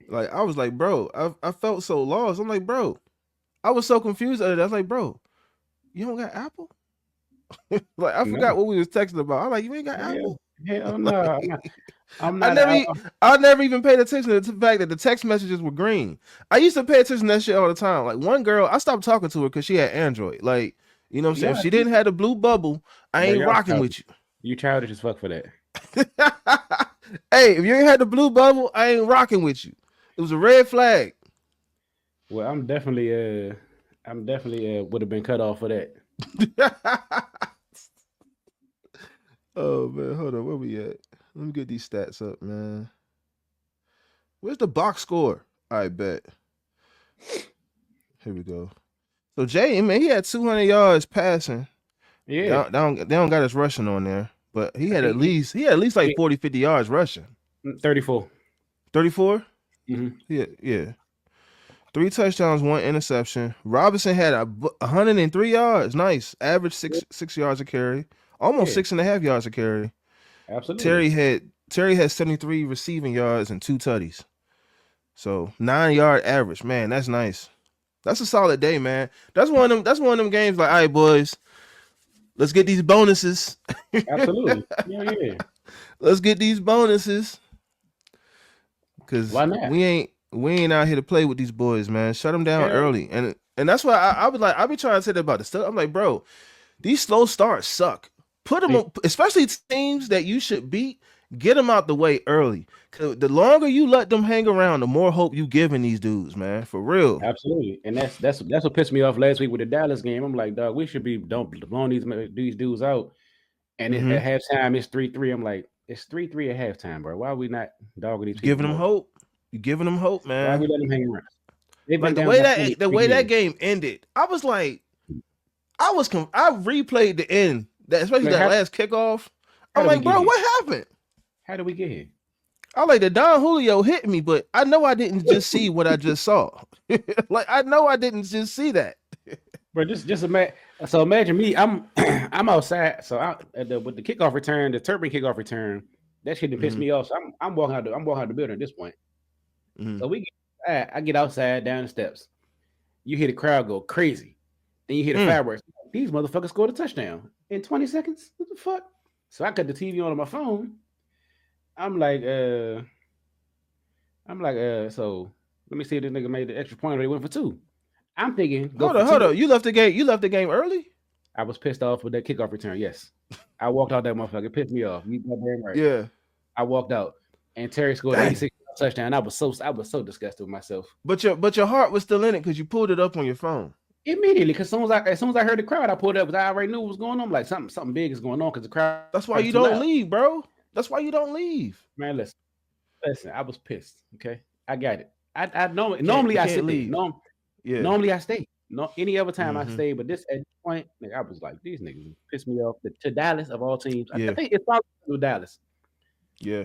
Like I was like, bro, I felt so lost. I'm like, bro, I was so confused. I was like, bro, you don't got Apple? Like I forgot what we was texting about. I'm like, you ain't got Apple? Hell no. I'm not. I never even paid attention to the fact that the text messages were green. I used to pay attention to that shit all the time. Like one girl, I stopped talking to her because she had Android. Like, you know what I'm saying? If she didn't have the blue bubble, I ain't rocking with you. You childish as fuck for that. Hey, if you ain't had the blue bubble, I ain't rocking with you. It was a red flag. Well, I'm definitely would have been cut off for that. Oh man, hold on, where we at? Let me get these stats up, man. Where's the box score? I bet. Here we go. So Jay, man, he had 200 yards passing. Yeah. They don't got us rushing on there, but he had at least like 40, 50 yards rushing. 34. 34? Mm-hmm. Yeah. 3 touchdowns, 1 interception. Robinson had 103 yards. Nice. Average 6 yards a carry. Almost 6.5 yards a carry. Absolutely. Terry had 73 receiving yards and 2 tutties. So 9-yard average. Man, that's nice. That's a solid day, man. That's one of them games like, all right, boys, let's get these bonuses. Absolutely. Yeah. Let's get these bonuses. Cause why not? We ain't out here to play with these boys, man. Shut them down early. And that's why I be trying to say that about the stuff. I'm like, bro, these slow starts suck. Put them on, especially teams that you should beat, get them out the way early. Cause the longer you let them hang around, the more hope you giving these dudes, man. For real. Absolutely. And that's what pissed me off last week with the Dallas game. I'm like, dog, we should be blowing these dudes out. And at halftime, it's 3-3. I'm like, it's 3-3 at halftime, bro. Why are we not dogging these people? Giving them hope. You giving them hope, man. Why are we letting them hang around? Like the way that game ended, I was like, I replayed the end, especially that last kickoff. I'm like, bro, what happened? How did we get here? I like the Don Julio hit me, but I know I didn't just see what I just saw. Like I know I didn't just see that. Bro, just imagine. So imagine me. I'm I'm outside. So with the kickoff return, the turbine kickoff return, that shit done pissed me off. So I'm walking out. I'm walking out the building at this point. So I get outside down the steps. You hear the crowd go crazy. Then you hear the fireworks. These motherfuckers scored a touchdown in 20 seconds. What the fuck? So I cut the TV on my phone. I'm like, so let me see if this nigga made the extra point or they went for 2. I'm thinking, hold on. You left the game early? I was pissed off with that kickoff return. Yes. I walked out that motherfucker. It pissed me off. You goddamn right. Yeah. I walked out and Terry scored 86 touchdown. I was so disgusted with myself. But your heart was still in it because you pulled it up on your phone. Immediately, because as soon as I heard the crowd, I pulled it up because I already knew what was going on. Like something big is going on because the crowd. That's why you don't leave, bro. That's why you don't leave. Man, listen. I was pissed. Okay, I got it. I normally I sit leave. Normally I stay. No, any other time I stay, but at this point, like, I was like, these niggas pissed me off. To Dallas of all teams, I think it's probably with Dallas. Yeah.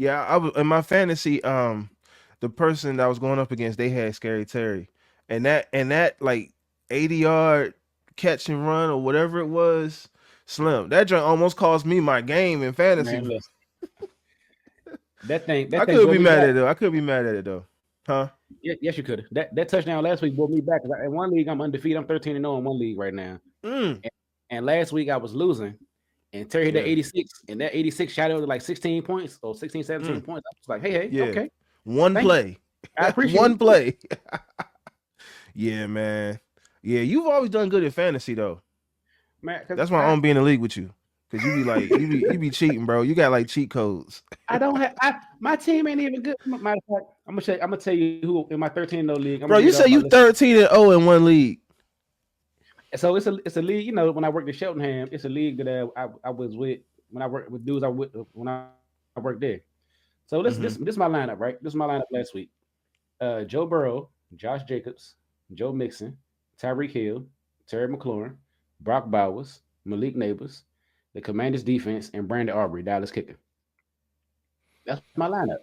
I was in my fantasy. The person that I was going up against, they had Scary Terry, and that like 80-yard catch and run or whatever it was, Slim. That joint almost cost me my game in fantasy. Man, that thing. I could be mad at it though. I could be mad at it though. Huh? Yes, you could. That touchdown last week brought me back. In one league, I'm undefeated. I'm 13-0 in one league right now. And last week I was losing, and Terry hit that 86, and that 86 shot over like 16 points or 16, 17 points. I was like, hey, okay. One play. I appreciate one play. Yeah, man. Yeah, you've always done good in fantasy though. Man, that's why I don't be in the league with you. Cause you be like you be cheating, bro. You got like cheat codes. I don't have my team ain't even good. Matter of fact, I'm gonna tell you who in my 13-0 league. Bro, you say you 13-0 in one league. So it's a league. You know, when I worked at Cheltenham, it's a league that I was with when I worked with dudes. When I worked there. So this is my lineup, right? This is my lineup last week. Joe Burrow, Josh Jacobs, Joe Mixon, Tyreek Hill, Terry McLaurin, Brock Bowers, Malik Neighbors, the Commanders defense, and Brandon Aubrey, Dallas kicker. That's my lineup.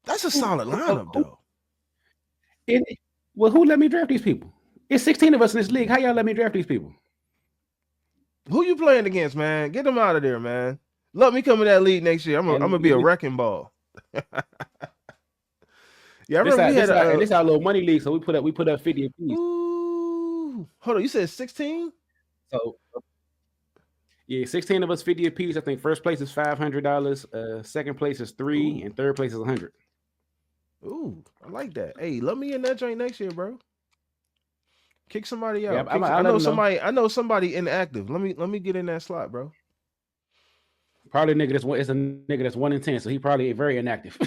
That's a solid lineup, though. Well, who let me draft these people? It's 16 of us in this league. How y'all let me draft these people? Who you playing against, man? Get them out of there, man. Let me come in that league next year. I'm gonna be a wrecking ball. Yeah, I remember this our little money league, so we put up 50 apiece. Ooh. Hold on, you said 16? So yeah, 16 of us 50 apiece. I think first place is $500, second place is $300, and third place is $100. Ooh, I like that. Hey, let me in that joint next year, bro. Kick somebody out. Yeah, I know somebody inactive. Let me get in that slot, bro. Probably a nigga that's 1 in 10, so he probably very inactive.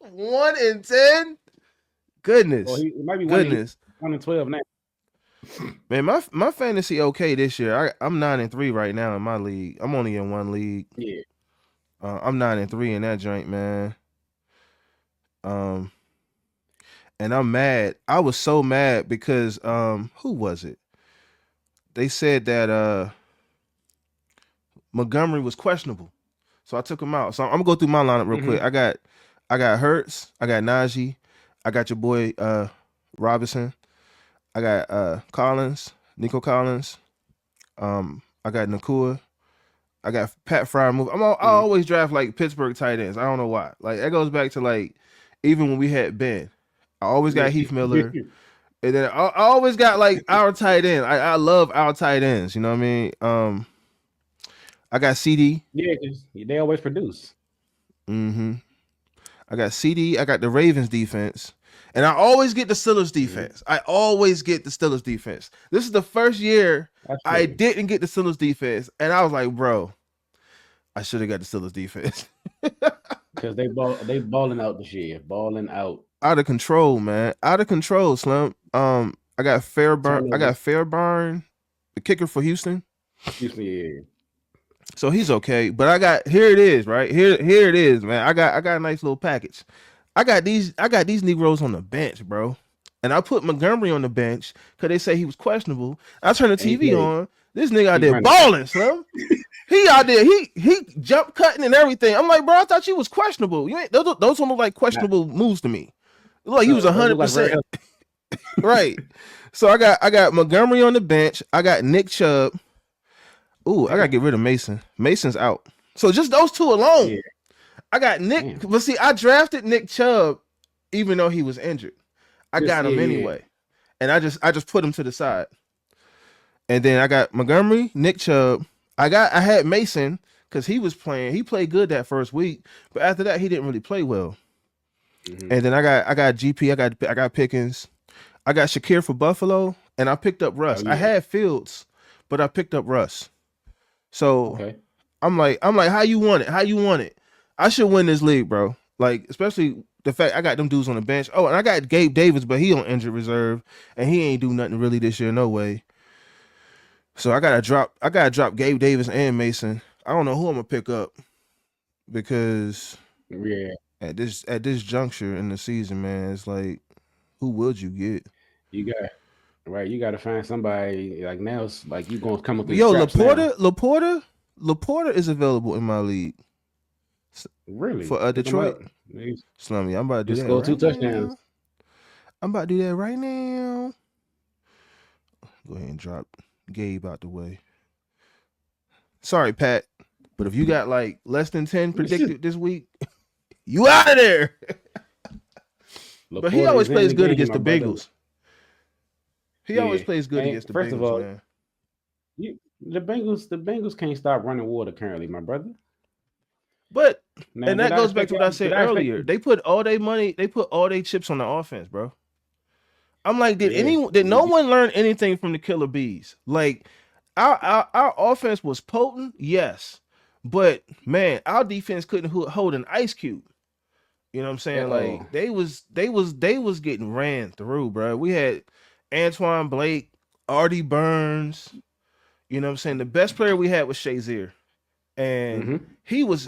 1 in 10? Goodness. Well, he might be goodness. 1 in 12 now. Man, my fantasy okay this year. I'm 9-3 right now in my league. I'm only in one league. Yeah. I'm 9-3 in that joint, man. And I'm mad. I was so mad because who was it? They said that Montgomery was questionable, so I took him out. So I'm gonna go through my lineup real quick. I got Hurts, I got Najee, I got your boy Robinson, I got Nico Collins, I got Nakua, I got Pat Fryer. I always draft like Pittsburgh tight ends. I don't know why. Like that goes back to like even when we had Ben. I always got Heath Miller. And then I always got like our tight end. I love our tight ends. You know what I mean? I got CD. Yeah, they always produce. I got CD. I got the Ravens defense. And I always get the Steelers defense. I always get the Steelers defense. This is the first year I didn't get the Steelers defense. And I was like, bro, I should have got the Steelers defense. Because they balling out this year. Balling out. Out of control, man. Out of control, Slim. I got Fairburn. I got Fairburn, the kicker for Houston. Yeah. So he's okay. But I got here it is, right? Here it is, man. I got a nice little package. I got these Negroes on the bench, bro. And I put Montgomery on the bench because they say he was questionable. I turn the TV on. This nigga out there balling, Slim. He out there, he jump cutting and everything. I'm like, bro, I thought you was questionable. You ain't those don't look like questionable moves to me. Look like he was 100%. Right. So I got Montgomery on the bench. I got Nick Chubb. Ooh, I gotta get rid of Mason. Mason's out. So just those two alone. Yeah. I got Nick. But see, I drafted Nick Chubb even though he was injured. I got him anyway. And I just put him to the side. And then I got Montgomery, Nick Chubb. I had Mason because he was playing. He played good that first week, but after that he didn't really play well. Mm-hmm. And then I got GP. I got Pickens. I got Shakir for Buffalo, and I picked up Russ. I had Fields, but I picked up Russ. So I'm like, how you want it? How you want it? I should win this league, bro. Like, especially the fact I got them dudes on the bench. Oh, and I got Gabe Davis, but he on injured reserve, and he ain't do nothing really this year, no way. So I gotta drop Gabe Davis and Mason. I don't know who I'm gonna pick up because at this juncture in the season, man, it's like, who would you get? You got to find somebody like now. It's like you gonna come up with Laporta is available in my league. Really? For Detroit. Slummy, I'm about to do that. Score 2 touchdowns. I'm about to do that right now. Go ahead and drop Gabe out the way. Sorry, Pat, but if you got like less than 10 predicted this week, you out of there. But he always plays good against the Bengals. He always plays good against the Bengals. First of all, man. The Bengals can't stop running water currently, my brother. But and that goes back to what I said earlier. They put all their money, they put all their chips on the offense, bro. I'm like, did no one learn anything from the Killer Bees? Like, our offense was potent, yes, but man, our defense couldn't hold an ice cube. You know what I'm saying? Like they was getting ran through, bro. We had Antoine Blake, Artie Burns. You know what I'm saying? The best player we had was Shazier. And he was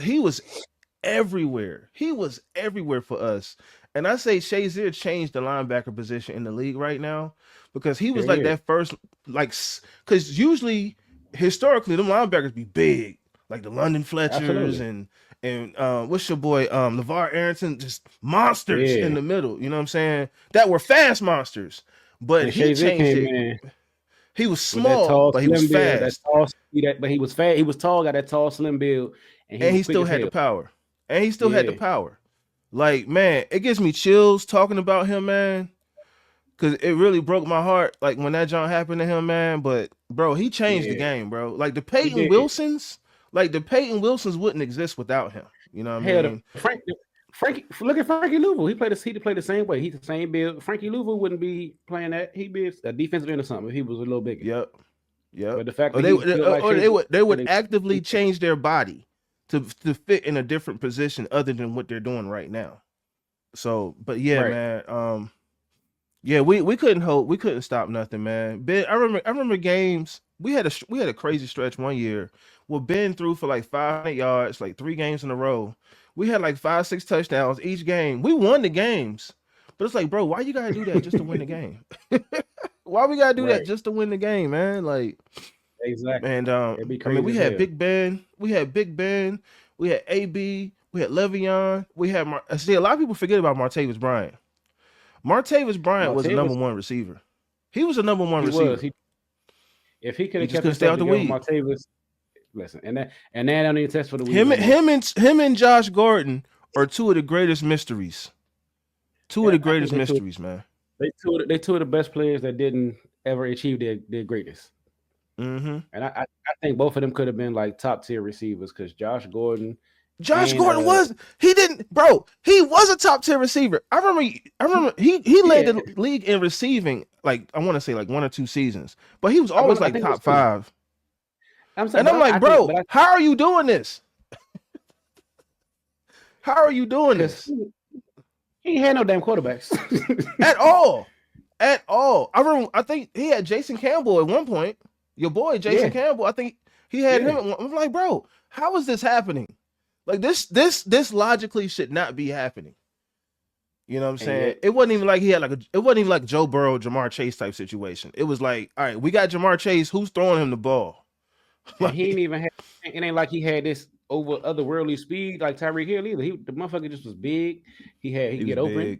everywhere. He was everywhere for us. And I say Shazier changed the linebacker position in the league right now because he was that first, like, because usually, historically, them linebackers be big, like the London Fletchers and what's your boy, LeVar Arrington, just monsters in the middle. You know what I'm saying? That were fast monsters. But he changed it. He was small, but he was fast. But he was fast. He was tall, got that tall, slim build, and he still had the power. And he still had the power. Like, man, it gives me chills talking about him, man, because it really broke my heart. Like when that jump happened to him, man. But bro, he changed the game, bro. Like the Peyton Wilsons wouldn't exist without him. You know what I mean? Frankie, look at Frankie Louisville. He played the same way. He's the same build. Frankie Louisville wouldn't be playing that. He'd be a defensive end or something if he was a little bigger. Yep. But the fact that they would actively change their body to fit in a different position other than what they're doing right now. So, but man, we couldn't stop nothing, man. Ben, I remember games. We had a crazy stretch one year where Ben threw for like 500 yards, like 3 games in a row. We had like 5-6 touchdowns each game. We won the games, but it's like, bro, why you gotta do that just to win the game? Why we gotta do that just to win the game, man? Like, exactly. And I mean, we had Big Ben, we had AB, we had Le'Veon, we had a lot of people forget about Martavis Bryant. Martavis Bryant was a number 1 receiver. He was a number 1 receiver. If he could have kept stay out the weed, Martavis. Listen, and that don't even test for the week. Him and Josh Gordon are 2 of the greatest mysteries. 2 of the greatest mysteries, man. They two of the best players that didn't ever achieve their greatness. Mm-hmm. And I think both of them could have been like top tier receivers because Josh Gordon was a top tier receiver. I remember he led the league in receiving, like I want to say like 1 or 2 seasons, but he was always like top 5. I'm like, bro, how are you doing this? How are you doing this? He ain't had no damn quarterbacks at all. I think he had Jason Campbell at one point. Your boy Jason Campbell. I think he had him. I'm like, bro, how is this happening? Like this logically should not be happening. You know what I'm saying? It wasn't even like he had it wasn't even like Joe Burrow, Jamar Chase type situation. It was like, all right, we got Jamar Chase. Who's throwing him the ball? Like, he ain't even had. It ain't like he had this over otherworldly speed like Tyreek Hill either. The motherfucker just was big. He could get open.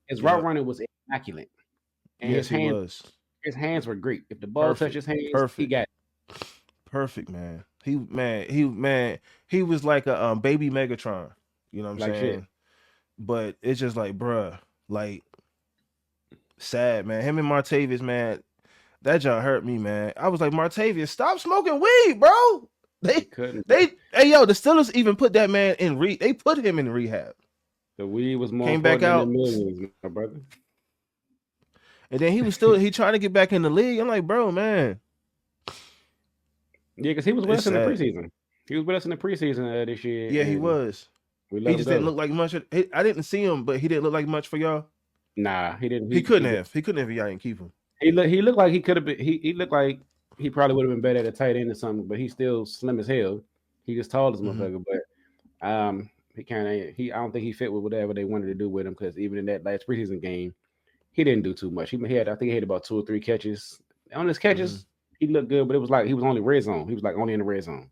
His route running was immaculate. And Yes, he was. his hands were great. If the ball touched his hands, he Perfect. got it. Perfect, man. He was like a baby Megatron. You know what I'm Like saying? shit. But it's just like, bruh, like sad, man. Him and Martavius, man, that John hurt me, man. I was like, Martavius, stop smoking weed, bro. Hey yo, the Steelers even put that man in they put him in rehab. The weed was more Came back important out, than the millions, my brother. and then he trying to get back in the league. I'm like, bro, man. Yeah, because he was with It's us in the sad. preseason. He was with us in the preseason this year. Yeah, he and was. We He let him just go. didn't look like much. I didn't see him, but he didn't look like much for y'all. Nah, he didn't. He couldn't have. He couldn't have if y'all didn't keep him. He looked like he could have been. He looked like he probably would have been better at a tight end or something. But he's still slim as hell. He just tall as motherfucker. But he kind of I don't think he fit with whatever they wanted to do with him, because even in that last preseason game, he didn't do too much. I think he had about 2 or 3 catches. On his catches, he looked good, but it was like he was only red zone. He was like only in the red zone.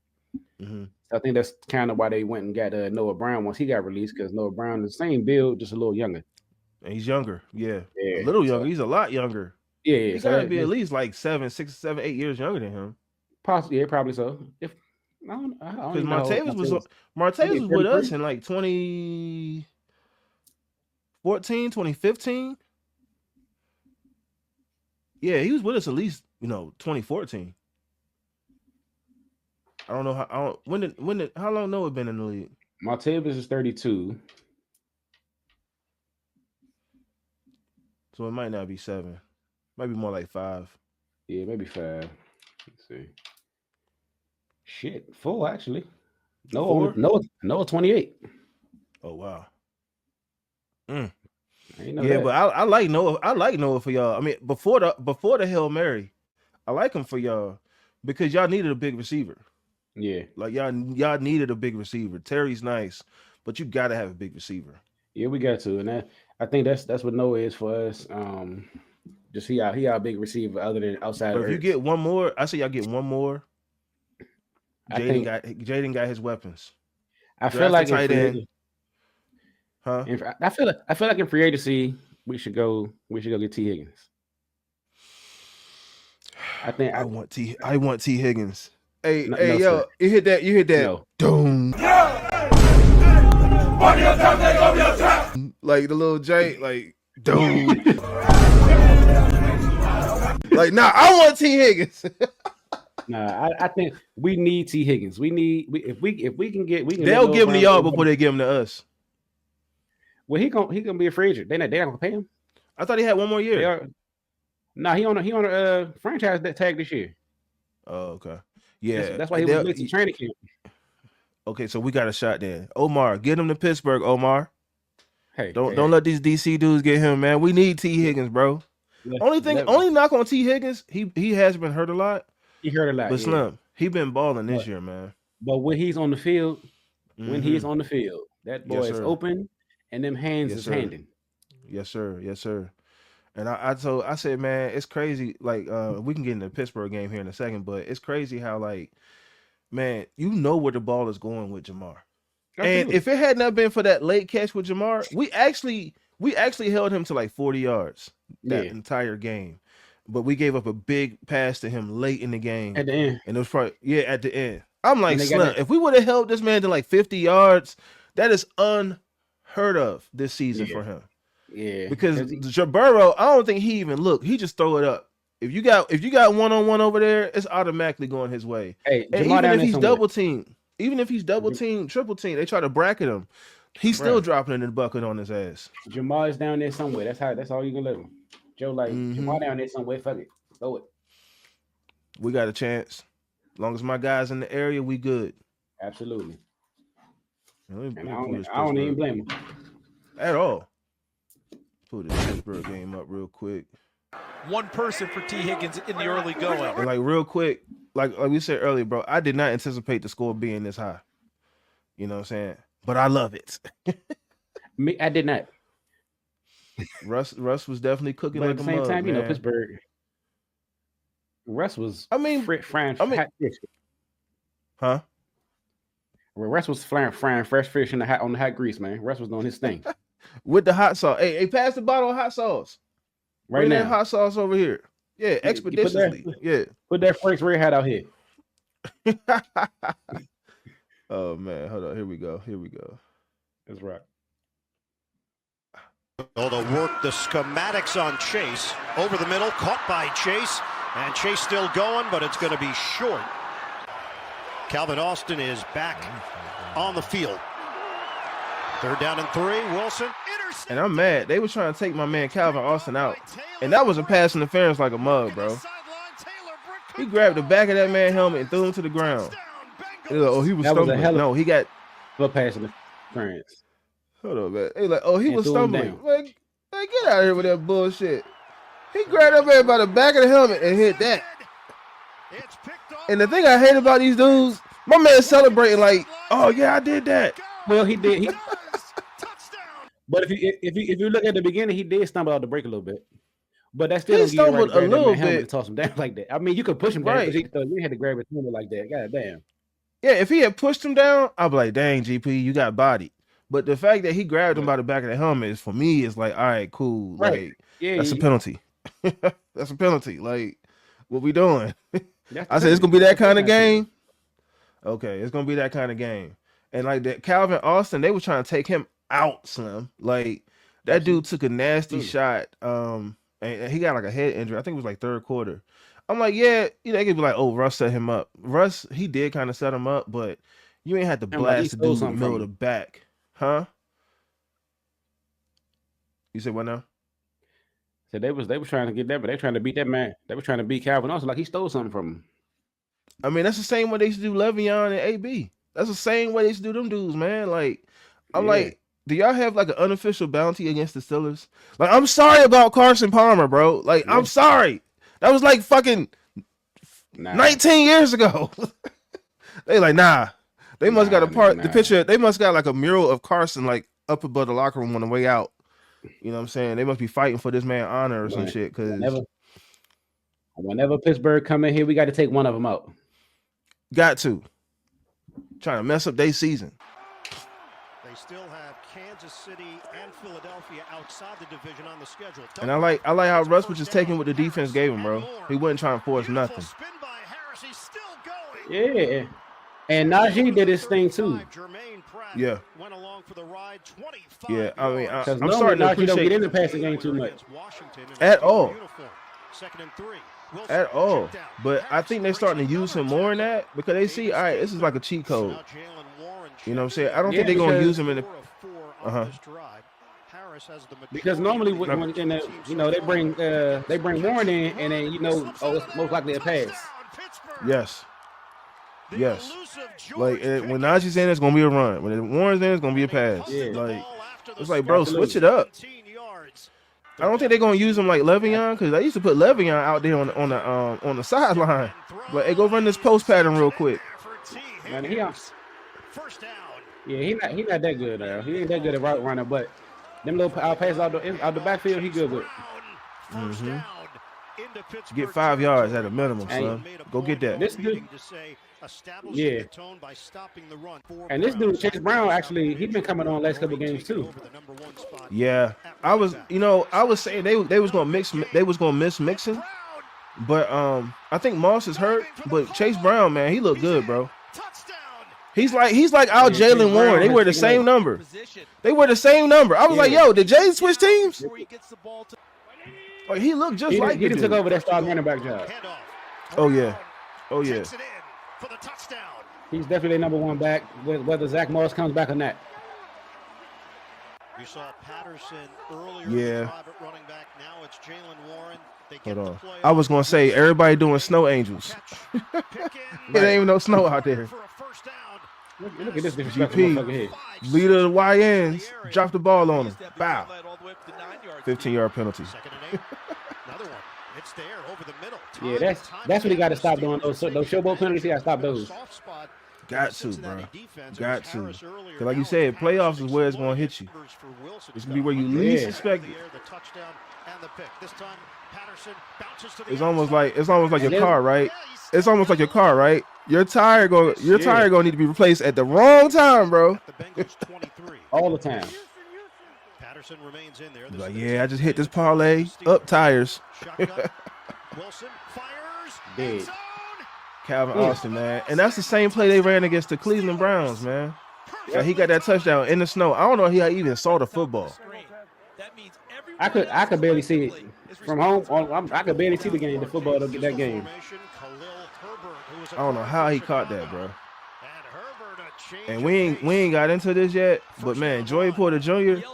So I think that's kind of why they went and got Noah Brown once he got released, because Noah Brown is the same build, just a little younger. And he's younger, yeah, Yeah, a little younger. He's a lot younger. Yeah, he so gotta be at least like 7, 6, 7, 8 years younger than him. Possibly, yeah, probably so. If I don't Because know. Martavis was with us in like 2014, 2015. Yeah, he was with us at least 2014. I don't know how. How long Noah been in the league? Martavis is 32. So it might not be 7. Might be more like 5. Yeah, maybe 5. Let's see. Shit, 4 actually. Noah 28. Oh wow. Yeah, but I like Noah. I like Noah for y'all. I mean, before the Hail Mary, I like him for y'all because y'all needed a big receiver. Yeah, like y'all needed a big receiver. Terry's nice, but you gotta have a big receiver. Yeah, we got to, and I think that's what Noah is for us. Just he our big receiver, other than outside. But if you get one more, I say y'all get one more. Jaden got his weapons. I feel like tight end. Huh? I feel like in free agency we should go get T. Higgins. I want T Higgins. Hey, no, yo, sir. you hit that? No. Doom. Like the little J, like doom. Like, nah, I want T Higgins. Nah, I think we need T. Higgins. If we can get They'll give him to y'all before they give him to us. Well, he gonna be a free agent. They not gonna pay him. I thought he had one more year. He on a franchise tag this year. Oh, okay. Yeah, that's why he was to training camp. Okay, so we got a shot there. Omar, get him to Pittsburgh. Omar, don't let these DC dudes get him, man. We need T. Higgins, bro. Only knock on T. Higgins. He has been hurt a lot. He hurt a lot, but Slim, he been balling this year, man. But when he's on the field, that boy is open, and them hands is handing. Yes, sir. Yes, sir. And I said, man, it's crazy. Like, we can get into the Pittsburgh game here in a second, but it's crazy how, like, man, you know where the ball is going with Jamar. Absolutely. And if it had not been for that late catch with Jamar, we actually held him to like 40 yards that entire game. But we gave up a big pass to him late in the game. At the end. And it was probably, at the end. I'm like, Slim, if we would have held this man to like 50 yards, that is unheard of this season for him. Yeah. Because Burrow, I don't think he even looked. He just throw it up. If you got one-on-one over there, it's automatically going his way. Hey, and even if he's double teamed, triple team, they try to bracket him. He's still dropping in the bucket on his ass. Jamar is down there somewhere. That's all you can let him. Joe, Jamar down there somewhere. Fuck it. Throw it. We got a chance. As long as my guys in the area, we good. Absolutely. And I don't even blame him. At all. Put the Pittsburgh game up real quick. One person for T. Higgins in the early going. And like real quick, like we said earlier, bro, I did not anticipate the score being this high. You know what I'm saying? But I love it. I did not. Russ was definitely cooking but like at the same time, man. Pittsburgh. Russ was frying hot fish. Huh? Well, Russ was frying fresh fish on the hot grease, man. Russ was doing his thing. With the hot sauce. Hey, pass the bottle of hot sauce. Right that now. hot sauce over here. Yeah, expeditiously. Put that Frank's Red Hat out here. Oh man, hold on. Here we go. That's right. To work the schematics on Chase. Over the middle, caught by Chase. And Chase still going, but it's going to be short. Calvin Austin is back on the field. Third down and 3. Wilson. And I'm mad. They were trying to take my man Calvin Austin out. And that was a pass interference like a mug, bro. He grabbed the back of that man's helmet and threw him to the ground. Oh, he was stumbling. No, he got a pass interference. Hold on, man. They like, oh, he was stumbling. Like, get out of here with that bullshit. He grabbed that man by the back of the helmet and hit that. And the thing I hate about these dudes, my man's celebrating like, oh yeah, I did that. Well, he did. But if you look at the beginning, he did stumble out the break a little bit. But that's still he stumbled a little bit to toss him down like that. I mean, you could push him down, but you had to grab his helmet like that. God damn. Yeah, if he had pushed him down, I'd be like, dang, GP, you got bodied. But the fact that he grabbed him by the back of the helmet is, for me, is like, all right, cool. Right. Like, that's a penalty. That's a penalty. Like, what we doing? I said, it's going to be that kind of game? Okay, it's going to be that kind of game. And like that Calvin Austin, they were trying to take him out, Slim. Like, that dude took a nasty shot. And he got like a head injury. I think it was like third quarter. I'm like, yeah, they could be like, oh, Russ set him up. Russ, he did kind of set him up, but you ain't had to blast the dude in the middle of the back. Huh? You said what now? So they was trying to get that, but they trying to beat that man. They were trying to beat Calvin Austin like he stole something from him. I mean, that's the same way they used to do Le'Veon and AB. That's the same way they used to do them dudes, man. Like, I'm like, do y'all have like an unofficial bounty against the Steelers? Like, I'm sorry about Carson Palmer, bro. Like, I'm sorry. That was like fucking 19 years ago. They like, nah. They must got the picture. They must got like a mural of Carson like up above the locker room on the way out. You know what I'm saying? They must be fighting for this man honor or some shit. Because whenever Pittsburgh come in here, we got to take one of them out. Got to. Trying to mess up their season. They still have Kansas City and Philadelphia outside the division on the schedule. And I like how Russ was just taking what the defense gave him, bro. He wasn't trying to force nothing. Yeah. And Najee did his thing too. Yeah. Yeah, I mean, I'm starting to appreciate. Don't get in the passing game too much at all. At all. But I think they're starting to use him more in that because they see, all right, this is like a cheat code. You know what I'm saying? I don't think they're going to use him in the. Because normally when they bring Warren in and then it's most likely a pass. Yes. Yes. Like when Najee's in, it's gonna be a run. When Warren's in, it's gonna be a pass. Yeah. Like it's like, bro, switch it up. I don't think they're gonna use him like Le'Veon because I used to put Le'Veon out there on the sideline. But hey, go run this post pattern real quick. Man, he not that good now. He ain't that good at route running, but them little passes out the backfield, he good with. Mm-hmm. Get 5 yards at a minimum, son. Go get that. This dude, and this dude Chase Brown actually he's been coming on last couple games too. Yeah, I was saying they was gonna miss mixing, but I think Moss is hurt, but Chase Brown, man, he looked good, bro. He's like our Jalen Warren. They wear the same number. They wear the same number. I was like, yo, did Jay switch teams? Like he looked just like he took over that starting running back job. Oh yeah. He's definitely number one back. Whether Zach Moss comes back or not. We saw Patterson earlier. Yeah. Private running back. Now it's Jalen Warren. Hold on. I was gonna say everybody doing snow angels. It ain't even no snow out there. Look at this GP, leader of the YNs, drop the ball on him. Bow. 15-yard penalty. Another one. It's there over the middle. Yeah, that's what he got to stop doing. Those showboat penalties, he got to stop those. Got to, bro. Got to. Because like you said, playoffs is where it's going to hit you. It's going to be where you least expect it. It's almost like your car, right? It's almost like your car, right? Your tire gonna need to be replaced at the wrong time, bro. All the time. Anderson remains in there. Like, yeah, I just hit this parlay. Up tires. Wilson fires. Dead. Calvin Austin, man. And that's the same play they ran against the Cleveland Browns, man. Like, he got that touchdown in the snow. I don't know if he even saw the football. I could barely see it from home. I could barely see the game, the football to get that game. I don't know how he caught that, bro. And we ain't got into this yet, but man, Joey Porter Jr.,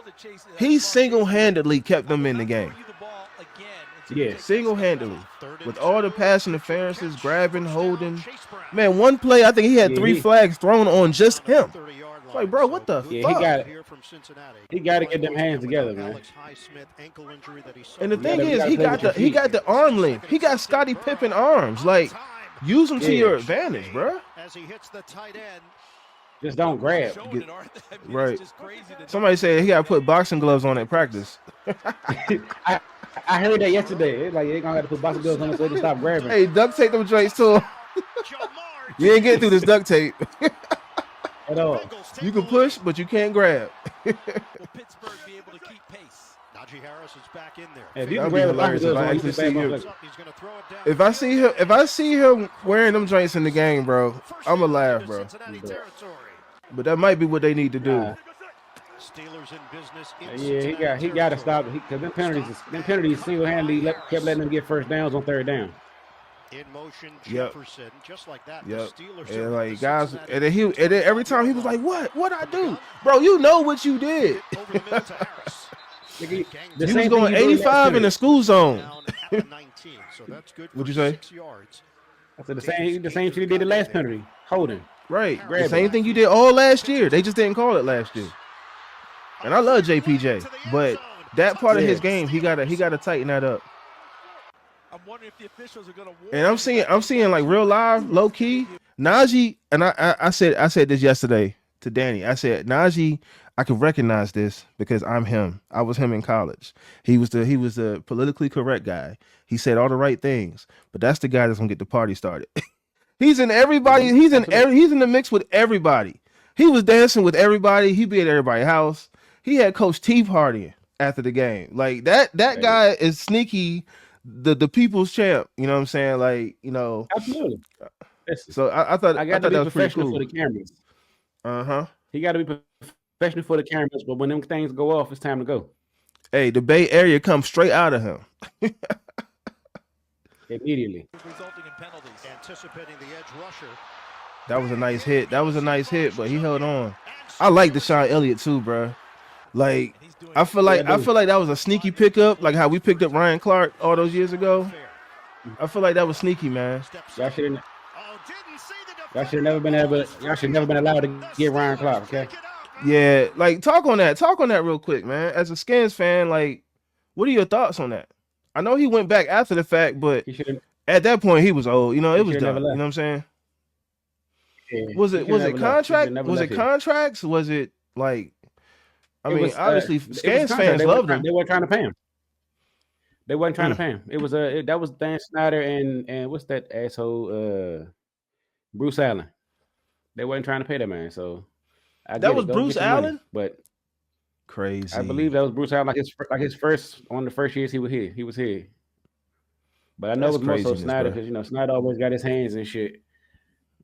he single-handedly kept them in the game. Yeah, single-handedly with all the pass interferences, grabbing, holding. Man, one play I think he had 3 flags thrown on just him. It's like, bro, what the fuck? He got to get them hands together, man. And the thing is, he got the arm length. He got Scottie Pippen arms. Like, use them to your advantage, bro. As he hits the tight end. Just don't grab. Right. Somebody said he got to put boxing gloves on at practice. I heard that yesterday. It's like they gonna have to put boxing gloves on so they can stop grabbing. Hey, duct tape them joints too. You ain't getting through this duct tape. At all. You can push, but you can't grab. Will Pittsburgh be able to keep pace? Najee Harris is back in there. If you can grab hilarious if I gloves actually see him. If I see him wearing them joints in the game, bro, I'ma laugh, bro. But that might be what they need to do. Steelers in business. Yeah, he got to stop it because them penalties single-handedly kept letting them get first downs on third down. In motion, Jefferson, just like that. Yep. The Steelers and like guys, and then every time he was like, "What I do, bro? You know what you did." Over the middle to Harris. He was going 85 in the school zone. 19, so that's good. What'd you say? 6 yards. I said the same shit he did the last penalty, holding. Right, the same thing you did all last year. They just didn't call it last year. And I love JPJ, but that part of his game, he gotta tighten that up. I'm wondering if the officials are going to. And I'm seeing like real live, low key, Najee. And I said this yesterday to Danny. I said, Najee, I could recognize this because I'm him. I was him in college. He was the politically correct guy. He said all the right things, but that's the guy that's gonna get the party started. He's in everybody. He's in the mix with everybody. He was dancing with everybody. He be at everybody's house. He had Coach T partying after the game. Like that guy is sneaky, the people's champ. You know what I'm saying? Like, you know. Absolutely. So I thought that was pretty cool. For the cameras. He got to be professional for the cameras, but when them things go off, it's time to go. Hey, the Bay Area comes straight out of him. Immediately. Resulting in penalties. Anticipating the edge rusher. That was a nice hit. But he held on. I like Deshaun Elliott too, bro. Like I feel like that was a sneaky pickup, like how we picked up Ryan Clark all those years ago. I feel like that was sneaky, man. Y'all should have never been allowed to get Ryan Clark, okay? Yeah, like talk on that real quick, man. As a Skins fan, like, what are your thoughts on that? I know he went back after the fact, but at that point he was old. You know, it was done. You know what I'm saying? Yeah, was it contract? Was it contracts? Was it like? I mean, obviously, Skins fans loved him. They weren't trying to pay him. They wasn't trying to pay him. It was that was Dan Snyder and what's that asshole Bruce Allen. They wasn't trying to pay that man. So that was Bruce Allen, money, but crazy. I believe that was Bruce Allen. Like his first one of the first years he was here. But I know it was more so Snyder because Snyder always got his hands and shit.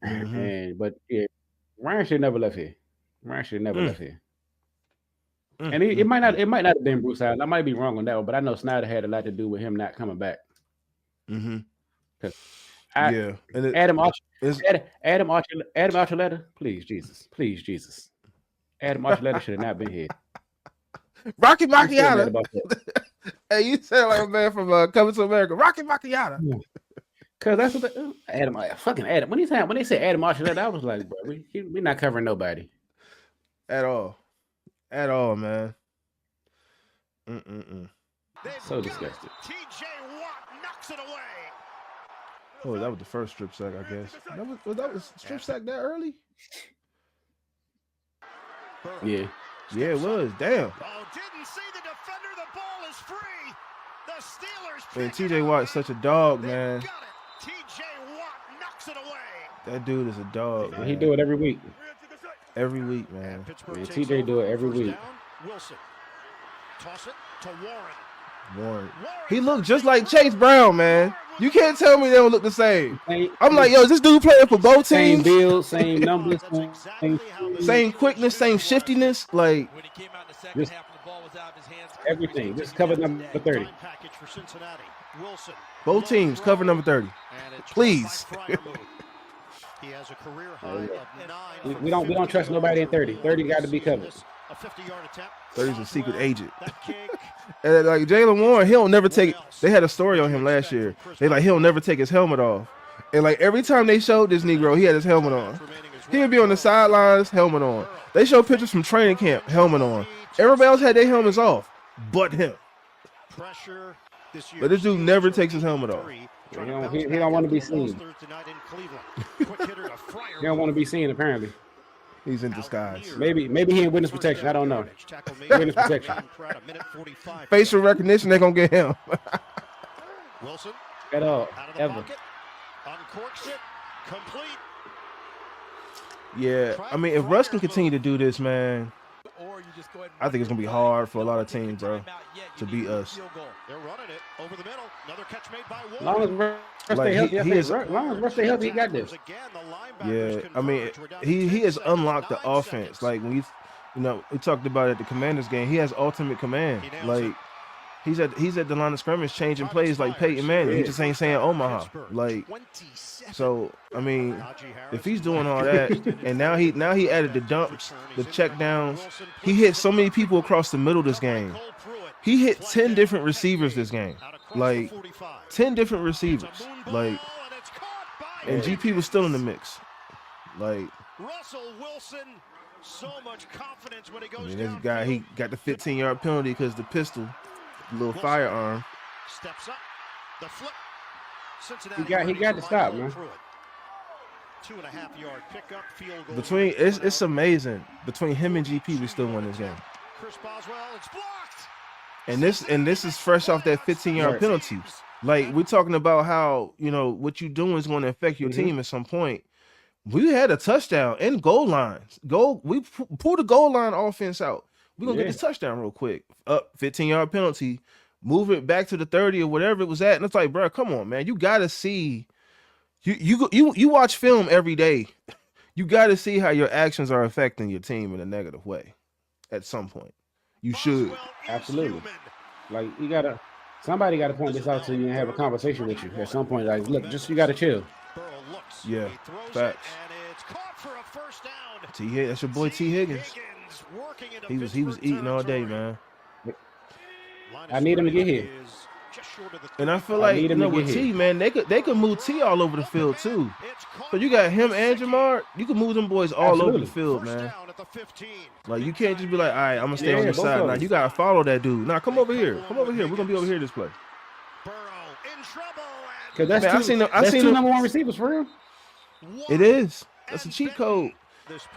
But yeah, Ryan should never left here. Left here. And it might not have been Bruce Allen. I might be wrong on that one, but I know Snyder had a lot to do with him not coming back. Adam Archuleta, please Jesus. Adam Archuleta should have not been here. Rocky Macchiato. Hey, you sound like a man from Coming to America. Rocky Macchiato. Cause that's what Adam. When they said Adam Archuleta, I was like, bro, we're not covering nobody at all, man. So disgusted. TJ Watt knocks it away. Oh, that was the first strip sack, I guess. That was strip sack that early? Yeah. Yeah, it was. Damn. Oh, didn't see the defender. The ball is free. The Steelers. And TJ Watt is such a dog, man. TJ Watt knocks it away. That dude is a dog. Man. He do it every week. Every week, man. Yeah, TJ do it every week. Wilson. Toss it to Warren. Warren. He looked just like Chase Brown, man. You can't tell me they don't look the same. I'm like, yo, is this dude playing for both Same teams? build, same numbers, Same quickness, same shiftiness. Like, just everything. Just cover number 30. Both teams cover number 30. Please. He has a career high of 9. We don't trust nobody in 30. 30 got to be covered. A 50-yard attempt. 30's a secret agent. And like Jaylen Warren, he'll never take. They had a story on him last year. They like he'll never take his helmet off. And like every time they showed this Negro, he had his helmet on. He'd be on the sidelines, helmet on. They show pictures from training camp, helmet on. Everybody else had their helmets off, but him. But this dude never takes his helmet off. He don't want to be seen. He don't want to be seen, apparently. He's in disguise. Maybe he in witness protection. I don't know. Witness protection. Facial recognition, they're going to get him. Wilson. At all. Ever. Uncorks it. Complete. Yeah, I mean, if Russ can continue to do this, man, I think it's going to be hard for a lot of teams, bro, to beat us. They're running it over the middle. Another catch made by Warren. Long as Russ stay healthy, he got this. Yeah, I mean, he has unlocked the offense. Like, when we talked about it at the Commanders game, he has ultimate command. Like, he's at the line of scrimmage changing plays like Peyton Manning. He just ain't saying Omaha. Like, so, I mean, if he's doing all that, and now he added the dumps, the check downs, he hit so many people across the middle this game. He hit 10 different receivers this game. Like, 10 different receivers. Like, and GP was still in the mix. Like, Russell Wilson, so much confidence when he goes this guy, he got the 15-yard penalty because the pistol, the little firearm. Steps up, the flip. He got to stop, man. 2.5-yard pickup, field goal. It's amazing. Between him and GP, we still won this game. Chris Boswell, it's blocked. And this is fresh off that 15-yard penalty. Like, we're talking about how, what you're doing is going to affect your team at some point. We had a touchdown and goal lines. We pulled the goal line offense out. We're going to get this touchdown real quick. Up, 15-yard penalty. Move it back to the 30 or whatever it was at. And it's like, bro, come on, man. You got to see. You watch film every day. You got to see how your actions are affecting your team in a negative way at some point. You should. Absolutely. Like, somebody got to point this out to you and have a conversation with you at some point. Like, look, you got to chill. Yeah, facts. That's your boy T. Higgins. He was eating all day, man. I need him to get here. And I feel like, with T, man, they could move T all over the field too. So you got him and Jamar, you can move them boys all over the field, man. Like, you can't just be like, all right, I'm gonna stay on the side. Now you gotta follow that dude. Now come over here. We're gonna be over here this play. Because that's two number one receivers for real. It is. That's a cheat code.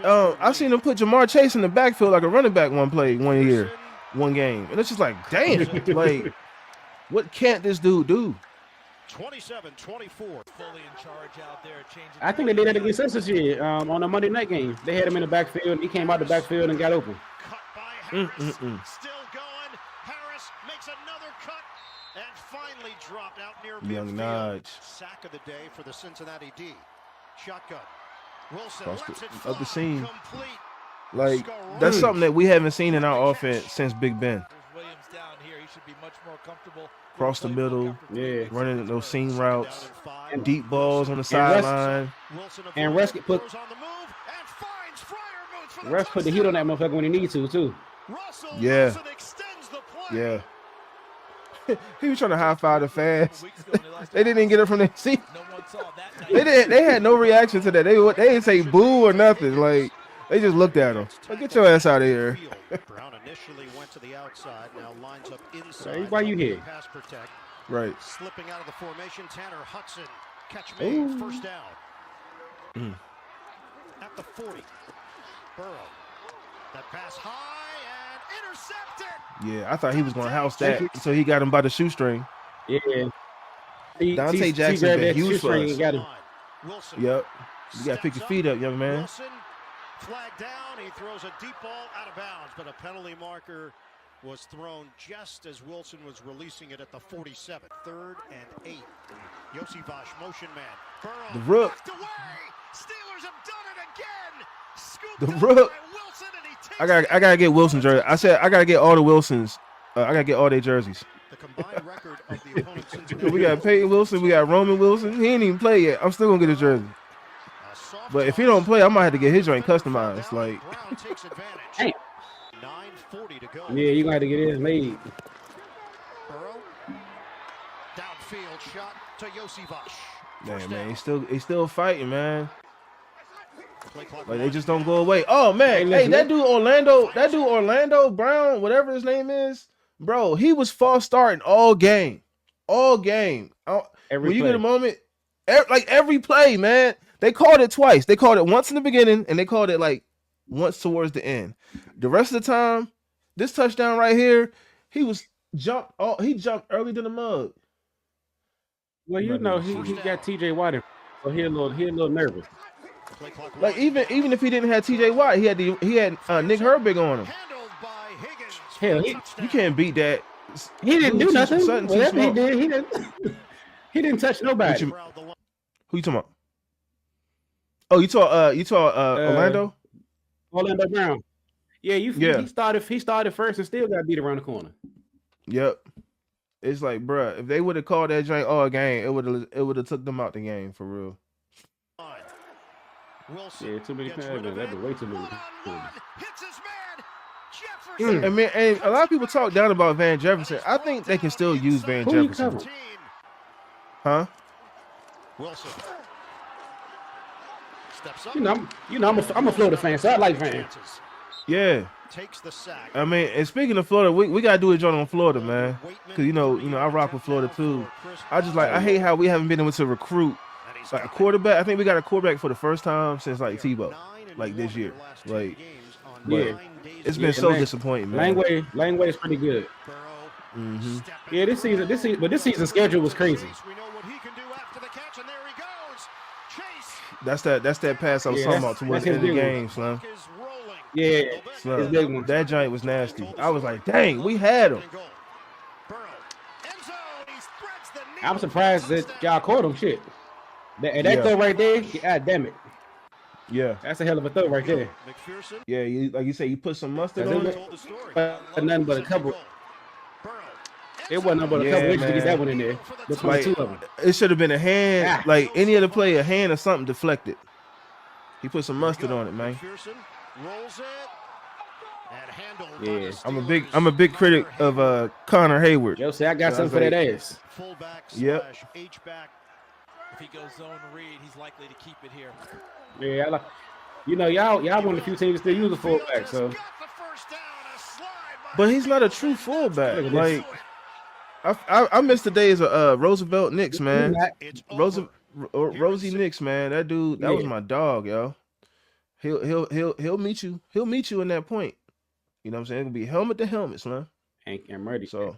I've seen them put Jamar Chase in the backfield like a running back one game. And it's just like, damn, like, what can't this dude do? 27-24. Fully in charge out there. I think they did that against us this year on a Monday night game. They had him in the backfield, and he came out the backfield and got open. Cut by Harris. Still going. Harris makes another cut and finally dropped out near Young midfield. Nodge. Sack of the day for the Cincinnati D. Shotgun. Wilson lets it fly. Up the seam. Complete. Like, that's something that we haven't seen in our offense since Big Ben. Williams down here. He should be much more comfortable. Across the middle, running those seam routes, and deep balls on the sideline. And Russ put the heat on that motherfucker when he needs to, too. Yeah. Yeah. He was trying to high-five the fans. They didn't even get it from their seat. They had no reaction to that. They didn't say boo or nothing. Like, they just looked at him. Like, get your ass out of here. Brown initially went to the outside, now lines up inside. Why you here? Pass protect. Right. Slipping out of the formation, Tanner Hudson. Catch made, first down. At the 40. Burrow. That pass high and intercepted. Yeah, I thought he was going to house that until he got him by the shoestring. Yeah. Dante Jackson been huge for us. Got him. Yep. You got to pick your feet up, young man. Wilson, flag down. He throws a deep ball out of bounds, but a penalty marker was thrown just as Wilson was releasing it at the 47. 3rd and 8. Yossi motion man. Burrow The Rook. knocked away. Steelers have done it again. Scooped The up Rook. by Wilson, and he takes I gotta get Wilson jersey. I said I gotta get all the Wilsons. I gotta get all their jerseys. the combined record of the opponent's Cincinnati. We got Peyton Wilson. We got Roman Wilson. He ain't even play yet. I'm still gonna get his jersey. But if he don't play, I might have to get his joint customized. Like, Brown takes advantage. Hey. 9:40 to go. Yeah, you got to get his made. Burrow. Downfield shot to Yossi. damn, man, he's still fighting, man. Like they just don't go away. Oh man, hey, that dude Orlando Brown, whatever his name is, bro, he was false starting all game. When you get a moment, every play, man. They called it twice. They called it once in the beginning, and they called it like once towards the end. The rest of the time, this touchdown right here, he jumped early than the mug. Well, you know, he got TJ Watt, so he a little nervous. Like even if he didn't have TJ Watt, he had Nick Herbig on him. Hell, You can't beat that. he didn't do nothing. Whatever he small. did, he didn't touch nobody. Who you talking about? Oh, you talk Orlando? Orlando Brown. Yeah, he started first and still got beat around the corner. Yep. It's like, bruh, if they would have called that joint all game, it would have took them out the game for real. Yeah, too many penalties. That'd be way too many. And a lot of people talk down about Van Jefferson. I think they can still use Van Jefferson. Huh? Wilson. Steps up. I'm a Florida fan, so I like Van. Yeah. Takes the sack. I mean, and speaking of Florida, we gotta do a joint on Florida, man. Cause you know, I rock with Florida too. I hate how we haven't been able to recruit like a quarterback. I think we got a quarterback for the first time since like Tebow, like this year. Like, Yeah, it's been so disappointing, man. Langway is pretty good. Mm-hmm. Yeah, this season's schedule was crazy. That's that pass I was talking about towards the end of the game, Slim. Yeah, Slim. his big one. That giant was nasty. I was like, dang, we had him. I'm surprised that y'all caught him. Shit, that throw right there. God damn it. Yeah, that's a hell of a throw right there. Yeah, like you say, you put some mustard on it. Nothing but a couple. It wasn't nothing but a couple inches to get that one in there. Between two of them. It should have been a hand, like any other play, a hand or something deflected. He put some mustard on it, man. Yeah, I'm a big critic of Connor Hayward. Yo, say I got something for that ass. Yep. If he goes zone read, he's likely to keep it here. Yeah, y'all one of the few teams that still use a fullback, so. But he's not a true fullback. Like, I miss the days of Roosevelt Nix, man. Rosie Nix, man. That dude, that was my dog, yo. He'll meet you. He'll meet you in that point. You know what I'm saying? It'll be helmet to helmet, man. I'm ready. So,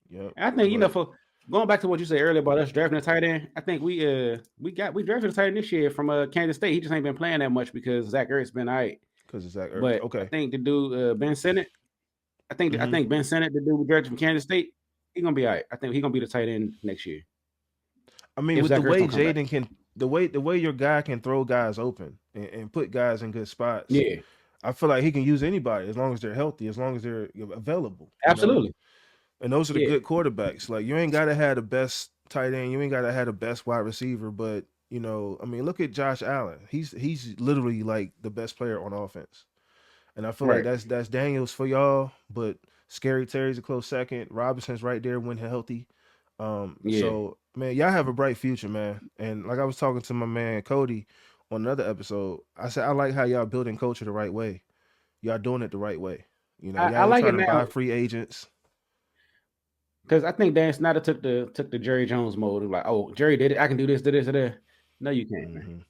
yeah. I think for going back to what you said earlier about us drafting a tight end, I think we drafted a tight end this year from Kansas State. He just ain't been playing that much because Zach Ertz been all right. Because of Zach Ertz. But okay. I think the dude Ben Sennett. I think Ben Sennett, the dude we drafted from Kansas State, he's gonna be all right. I think he's gonna be the tight end next year. I mean, with the way Jaden can, the way your guy can throw guys open and put guys in good spots. Yeah, I feel like he can use anybody as long as they're healthy, as long as they're available. Absolutely. And those are the good quarterbacks. Like, you ain't gotta have the best tight end, you ain't gotta have the best wide receiver, but I mean, look at Josh Allen. He's literally like the best player on offense. And I feel like that's Daniels for y'all, but Scary Terry's a close second. Robinson's right there when healthy. So, man, y'all have a bright future, man. And like I was talking to my man Cody on another episode, I said I like how y'all building culture the right way. Y'all doing it the right way. Y'all I like trying it to now. buy free agents. Because I think Dan Snyder took the Jerry Jones mode. Like, oh, Jerry did it. I can do this, do this, or that. No, you can't. Man.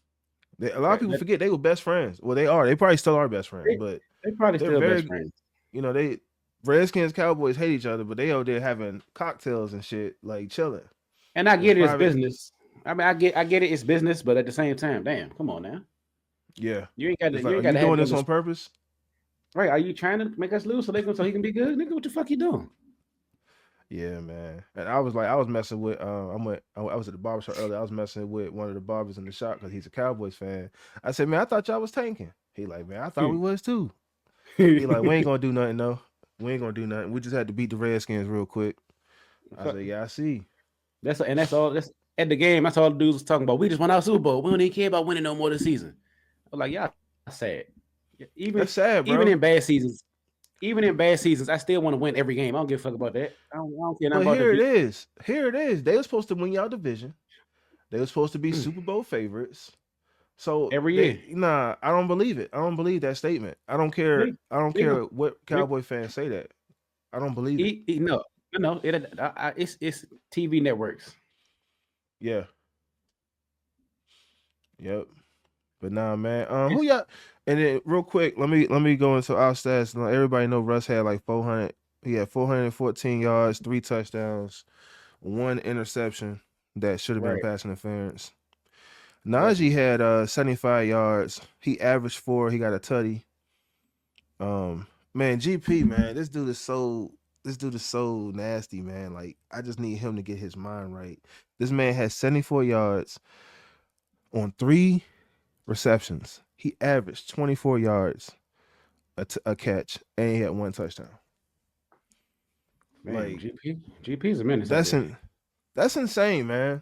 A lot of people forget they were best friends. Well, they are. They probably still are best friends, but they probably still best friends. They Redskins, Cowboys hate each other, but they out there having cocktails and shit, like chilling. And I get it's business. I mean, I get it. It's business, but at the same time, damn, come on now. Yeah, you ain't got to. You doing this on purpose? Right? Are you trying to make us lose so he can be good? Nigga, what the fuck you doing? Yeah, man. And I was messing with I was at the barbershop earlier. I was messing with one of the barbers in the shop because he's a Cowboys fan. I said, man, I thought y'all was tanking. He like, man, I thought we was too. He like, we ain't gonna do nothing though. We ain't gonna do nothing. We just had to beat the Redskins real quick. I said, yeah, I see. That's all. That's at the game. That's all the dudes was talking about. We just won our Super Bowl. We don't even care about winning no more this season. I was like, y'all sad. That's sad, bro. Even in bad seasons, I still want to win every game. I don't give a fuck about that. I don't care nothing But about here it is. Here it is. They were supposed to win y'all division. They were supposed to be Super Bowl favorites. So every year. Nah, I don't believe it. I don't believe that statement. I don't care. I don't care what Cowboy fans say that. I don't believe it. No. It's TV networks. Yeah. Yep. But nah, man. Who y'all? And then real quick, let me go into our stats. Now, everybody know Russ had like 400. He had 414 yards, 3 touchdowns, 1 interception that should have been pass interference. Najee had 75 yards. He averaged 4. He got a tutty. Man, GP, man, this dude is so nasty, man. Like, I just need him to get his mind right. This man has 74 yards on 3 receptions. He averaged 24 yards a catch, and he had 1 touchdown. Man, like GP's a menace. That's insane, man.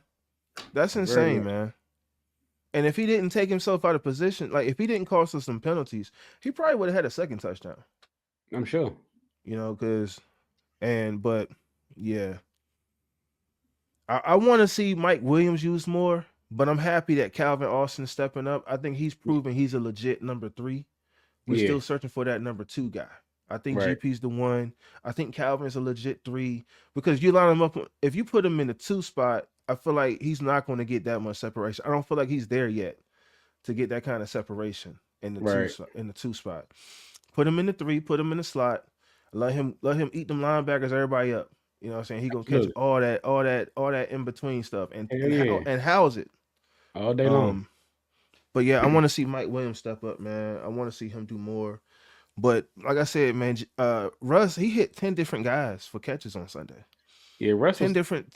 That's insane, man. And if he didn't take himself out of position, like if he didn't cost us some penalties, he probably would have had a second touchdown. I'm sure. You know, but yeah. I want to see Mike Williams used more, but I'm happy that Calvin Austin's stepping up. I think he's proven he's a legit number 3. We're still searching for that number 2 guy. I think GP's the one. I think Calvin's a legit 3 because you line him up. If you put him in the 2 spot, I feel like he's not going to get that much separation. I don't feel like he's there yet to get that kind of separation in the 2 spot. Put him in the 3. Put him in the slot. Let him eat them linebackers, everybody up. You know what I'm saying? He gonna catch all that in between stuff and house it all day long. But yeah, I want to see Mike Williams step up, man. I want to see him do more. But like I said, man, Russ, he hit 10 different guys for catches on Sunday. Yeah, Russ 10 different.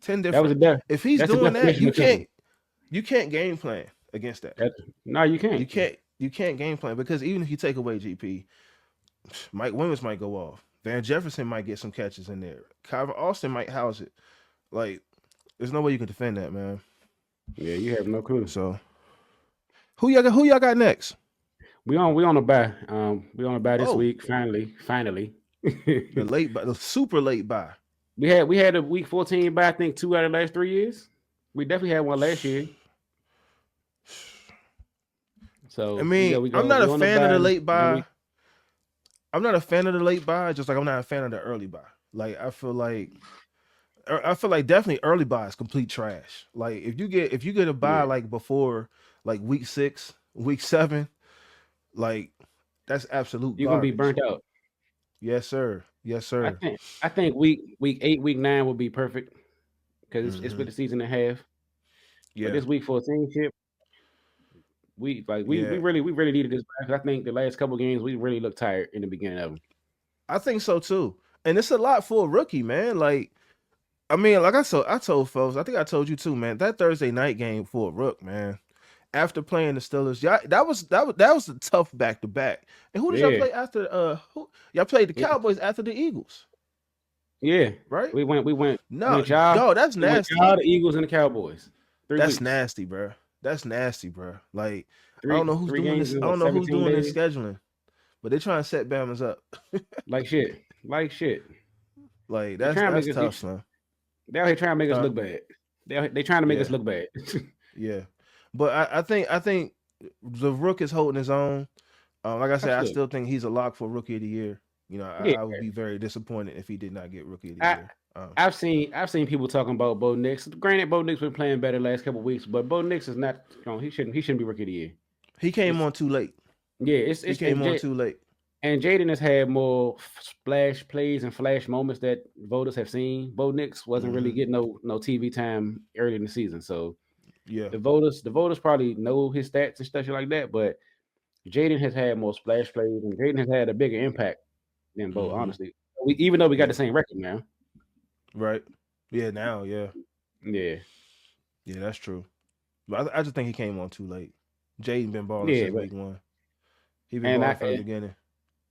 That was if he's doing that, you can't game plan against that. No, you can't. You can't game plan because even if you take away GP, Mike Williams might go off. Van Jefferson might get some catches in there. Calvin Austin might house it. Like, there's no way you can defend that, man. Yeah, you have no clue. So, who y'all got next? We on a bye. We on a bye this week. Finally. The super late bye. We had a week 14 bye. I think 2 out of the last 3 years. We definitely had one last year. So I mean, I'm not a fan of the late bye. I'm not a fan of the late bye, just like I'm not a fan of the early bye. Like I feel like definitely early bye is complete trash. Like if you get a bye like before like week 6, week 7, like that's absolute. You're gonna be burnt out. Yes, sir. Yes, sir. I think week 8, week 9 will be perfect because it's with the season and a half. Yeah, but this week 14 shit. We really needed this back. I think the last couple games we really looked tired in the beginning of them. I think so too, and it's a lot for a rookie, man. Like, I mean, like I told folks, I think I told you too, man. That Thursday night game for a rook, man. After playing the Steelers, that was a tough back to back. And who did y'all play after? Y'all played the Cowboys after the Eagles. Yeah, right. We went. No, that's nasty. The Eagles and the Cowboys. That's nasty, bro. That's nasty, bro. Like I don't know who's doing this. I don't know who's doing this scheduling, but they're trying to set Bama's up. like shit. Like that's tough, man. They're out here trying to make us look bad. They trying to make us look bad. Yeah, but I think the Rook is holding his own. Like I said, I still think he's a lock for Rookie of the Year. You know, I would be very disappointed if he did not get Rookie of the Year. I've seen people talking about Bo Nix. Granted, Bo Nix been playing better the last couple of weeks, but Bo Nix is not. He shouldn't be Rookie of the Year. He came on too late. Yeah, he came on too late. And Jaden has had more splash plays and flash moments that voters have seen. Bo Nix wasn't really getting no TV time early in the season, so yeah, the voters probably know his stats and stuff like that. But Jaden has had more splash plays, and Jaden has had a bigger impact than Bo. Mhm. Honestly, even though we got Yeah. the same record now. Right. Yeah. Now. Yeah. Yeah, Yeah. That's true. But I just think he came on too late. Jaden been balling yeah, since but week 1. He been and balling I from the beginning.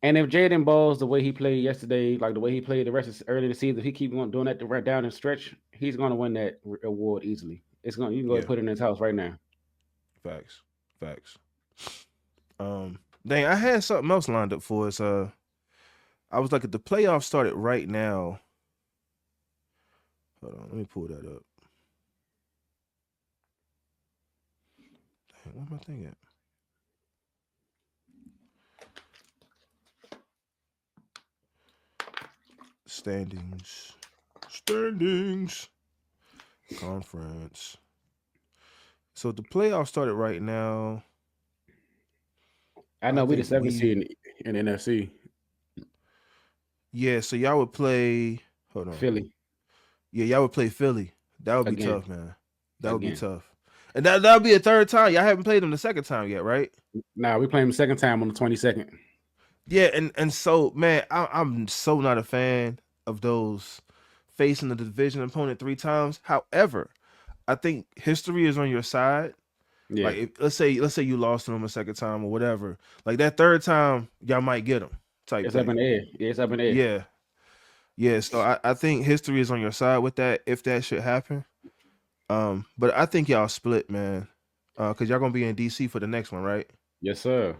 and if Jaden balls the way he played yesterday, like the way he played the rest of early in the season, if he keep on doing that to right down and stretch, he's going to win that award easily. It's going. You can go ahead Yeah. and put it in his house right now. Facts. Facts. Dang, I had something else lined up for us. I was like, if the playoffs started right now. Hold on, let me pull that up. Dang, where my thing at? Standings. Conference. So the playoffs started right now. I know we the think 7th seed in the NFC. Yeah, so y'all would play. Hold on. Philly. Yeah, y'all would play Philly. That would be Again. tough, man. That would be Again. tough. And that would be a third time. Y'all haven't played them the second time yet, right? Nah, we playing the second time on the 22nd. Yeah, and so man, I'm so not a fan of those facing the division opponent 3 times. However, I think history is on your side. Yeah. Like let's say you lost to them a second time or whatever. Like that third time, y'all might get them. Type It's thing. up in the air. Yeah, it's up in the air. Yeah. Yeah, so I think history is on your side with that if that should happen. But I think y'all split, man. Because y'all gonna be in DC for the next one, right? Yes, sir.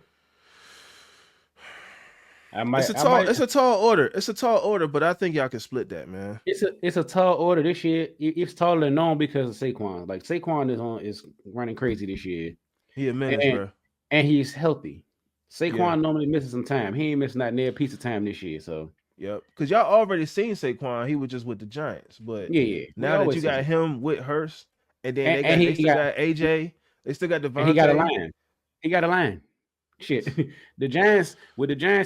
It's a tall order. It's a tall order, but I think y'all can split that, man. It's a tall order this year. It's taller than known because of Saquon. Like Saquon is running crazy this year. He a menace, bro. And he's healthy. Saquon Yeah. normally misses some time. He ain't missing that near piece of time this year. So Yep. Because y'all already seen Saquon. He was just with the Giants, but yeah. now that you got him with Hurst, and then they still got AJ, they still got Devontae. He got a line. He got a line. Shit, the Giants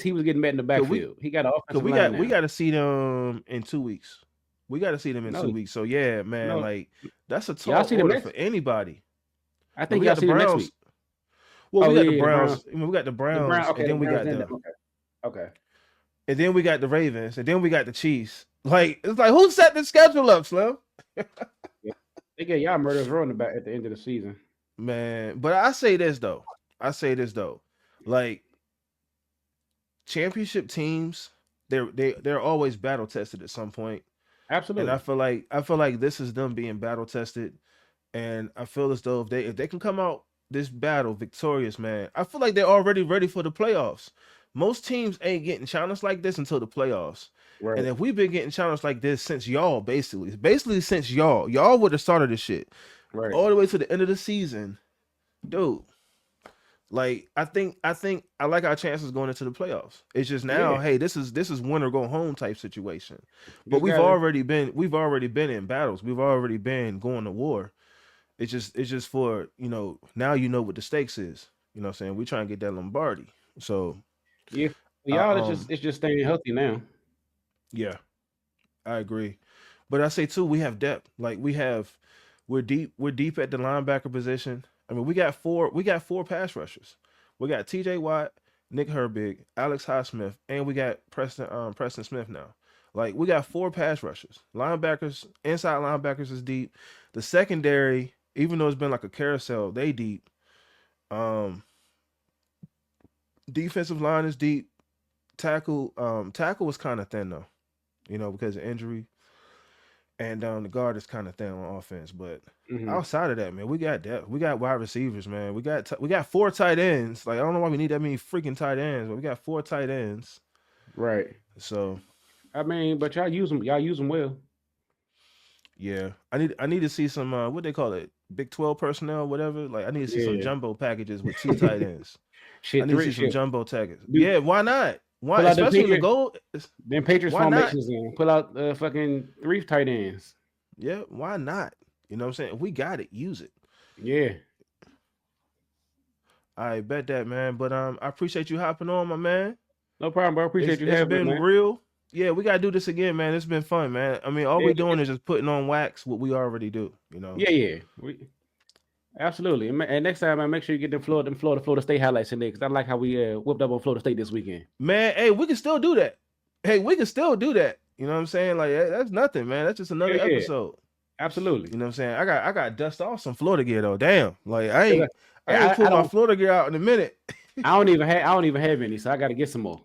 he was getting met in the backfield. He got an offensive line now. We got to see them in 2 weeks. We got to see them in 2 weeks. So yeah, man, like that's a tall order for anybody. I think we got the Browns next week. Well, we got the Browns. I mean, we got the Browns, okay, and then we got okay. And then we got the Ravens, and then we got the Chiefs. Like it's like who set the schedule up, Slim? They get y'all murderers row in the back at the end of the season, man. But I say this though. Like championship teams, they're always battle tested at some point. Absolutely. And I feel like this is them being battle tested, and I feel as though if they can come out this battle victorious, man, I feel like they're already ready for the playoffs. Most teams ain't getting challenged like this until the playoffs. Right. And if we've been getting challenged like this since y'all, basically since y'all would have started this shit, right, all the way to the end of the season, dude. Like I think I like our chances going into the playoffs. It's just now, hey, this is win or go home type situation. But we've already been in battles. We've already been going to war. It's just for, now you know what the stakes is. You know what I'm saying? We try and get that Lombardi. So yeah, y'all it's just staying healthy now. Yeah, I agree. But I say too, we have depth. Like we're deep at the linebacker position. I mean, we got four pass rushers. We got TJ Watt, Nick Herbig, Alex Highsmith, and we got Preston Smith now. Like we got 4 pass rushers. Linebackers, inside linebackers is deep. The secondary, even though it's been like a carousel, they deep. Defensive line is deep. Tackle was kind of thin though, because of injury. And the guard is kind of thin on offense, but outside of that, man, we got depth. We got wide receivers, man. We got 4 tight ends. Like I don't know why we need that many freaking tight ends, but we got 4 tight ends. Right. So, I mean, but y'all use them well. Yeah, I need to see some what they call it, Big 12 personnel, whatever. Like I need to see some jumbo packages with 2 tight ends. I need to see some jumbo packages. Yeah, why not? Why, especially in the goal? Then Patriots formations in. Pull out fucking 3 tight ends. Yeah, why not? You know what I'm saying? If we got it, use it. Yeah. I bet that, man. But I appreciate you hopping on, my man. No problem, bro. Appreciate you having me. It's been real. Yeah, we gotta do this again, man. It's been fun, man. I mean, all we're doing is just putting on wax what we already do, Yeah. Absolutely. And next time, man, make sure you get them Florida State highlights in there because I like how we whipped up on Florida State this weekend. Man, hey, we can still do that. Hey, we can still do that. You know what I'm saying? Like that's nothing, man. That's just another Yeah. episode. Absolutely. You know what I'm saying? I got dust off some Florida gear though. Damn. Like I I ain't pulled my don't- Florida gear out in a minute. I don't even have any, so I got to get some more.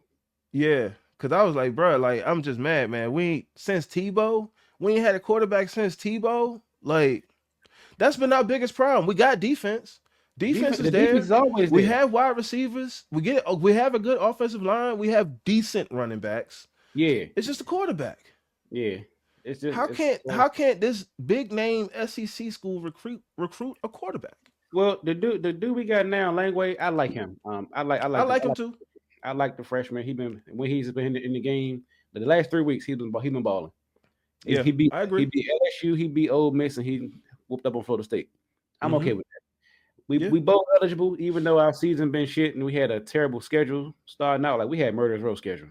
Yeah, cause I was like, bro, like I'm just mad, man. We ain't had a quarterback since Tebow. Like that's been our biggest problem. We got defense. Defense is the there. defense is always We there. have wide receivers. We have a good offensive line. We have decent running backs. Yeah. It's just a quarterback. Yeah. It's just How can't this big name SEC school recruit a quarterback? Well, the dude we got now, Langway, I like him. I like him too. I like the freshman. He's been in the game. But the last 3 weeks, he's been balling. Yeah, I agree. He beat LSU, he beat Ole Miss, and he whooped up on Florida State. I'm okay with that. We both eligible, even though our season been shit and we had a terrible schedule starting out. Like we had murderous row schedule.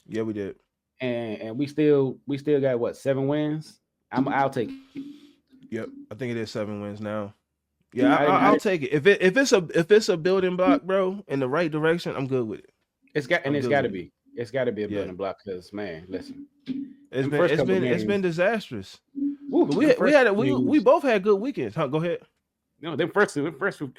Yeah, we did. And we still got what, 7 wins? I'll take it. Yep, I think it is 7 wins now. Yeah, I'll take it. If it's a building block, bro, in the right direction, I'm good with it. It's got to be. It's got to be a building block because, man, listen, it's been disastrous. Woo, we both had good weekends. Huh? Go ahead. No, them first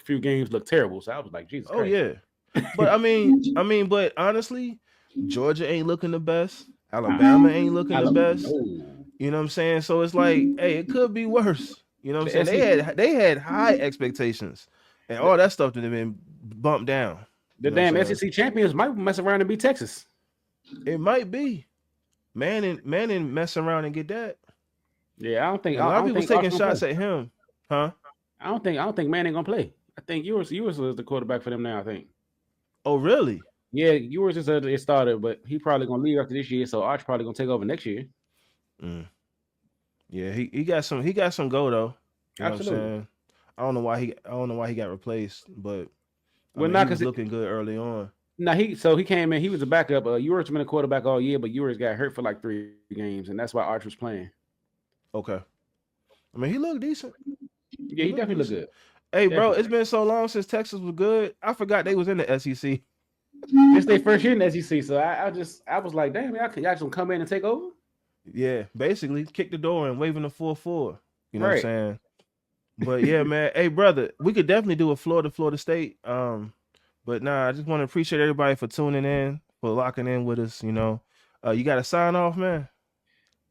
few games looked terrible, so I was like, Jesus. Oh Christ. yeah, but I mean, but honestly, Georgia ain't looking the best. Alabama ain't looking the best. You know what I'm saying? So it's like, hey, it could be worse. You know what I'm saying? They had high expectations, and all that stuff that have been bumped down. The damn SEC champions might mess around and beat Texas. It might be. Manning mess around and get that. Yeah, I don't think a lot of people taking shots at him, huh? I don't think Manning gonna play. I think Ewers is the quarterback for them now. I think. Oh really? Yeah, Ewers is a starter, but he probably gonna leave after this year. So Arch probably gonna take over next year. Yeah, he got some go though. You know Absolutely. what I'm saying? I don't know why he got replaced, but Well, he was looking good early on. No, he came in. He was a backup. Ewers been a quarterback all year, but Ewers got hurt for like 3 games, and that's why Arch was playing. Okay. I mean, he looked decent. Yeah, he definitely looked good. Hey, bro, it's been so long since Texas was good. I forgot they was in the SEC. It's their first year in the SEC, so I was like, damn, y'all can come in and take over. Yeah, basically kick the door and waving the 4-4. You know Right. what I'm saying? But yeah, man. Hey, brother, we could definitely do a Florida State. But nah, I just want to appreciate everybody for tuning in, for locking in with us. You know, you got to sign off, man.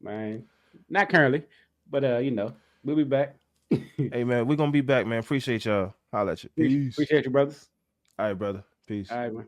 Man, not currently, but we'll be back. Hey, man, we're gonna be back, man. Appreciate y'all. Holla at you. Peace. Appreciate you, brothers. All right, brother. Peace. All right, man.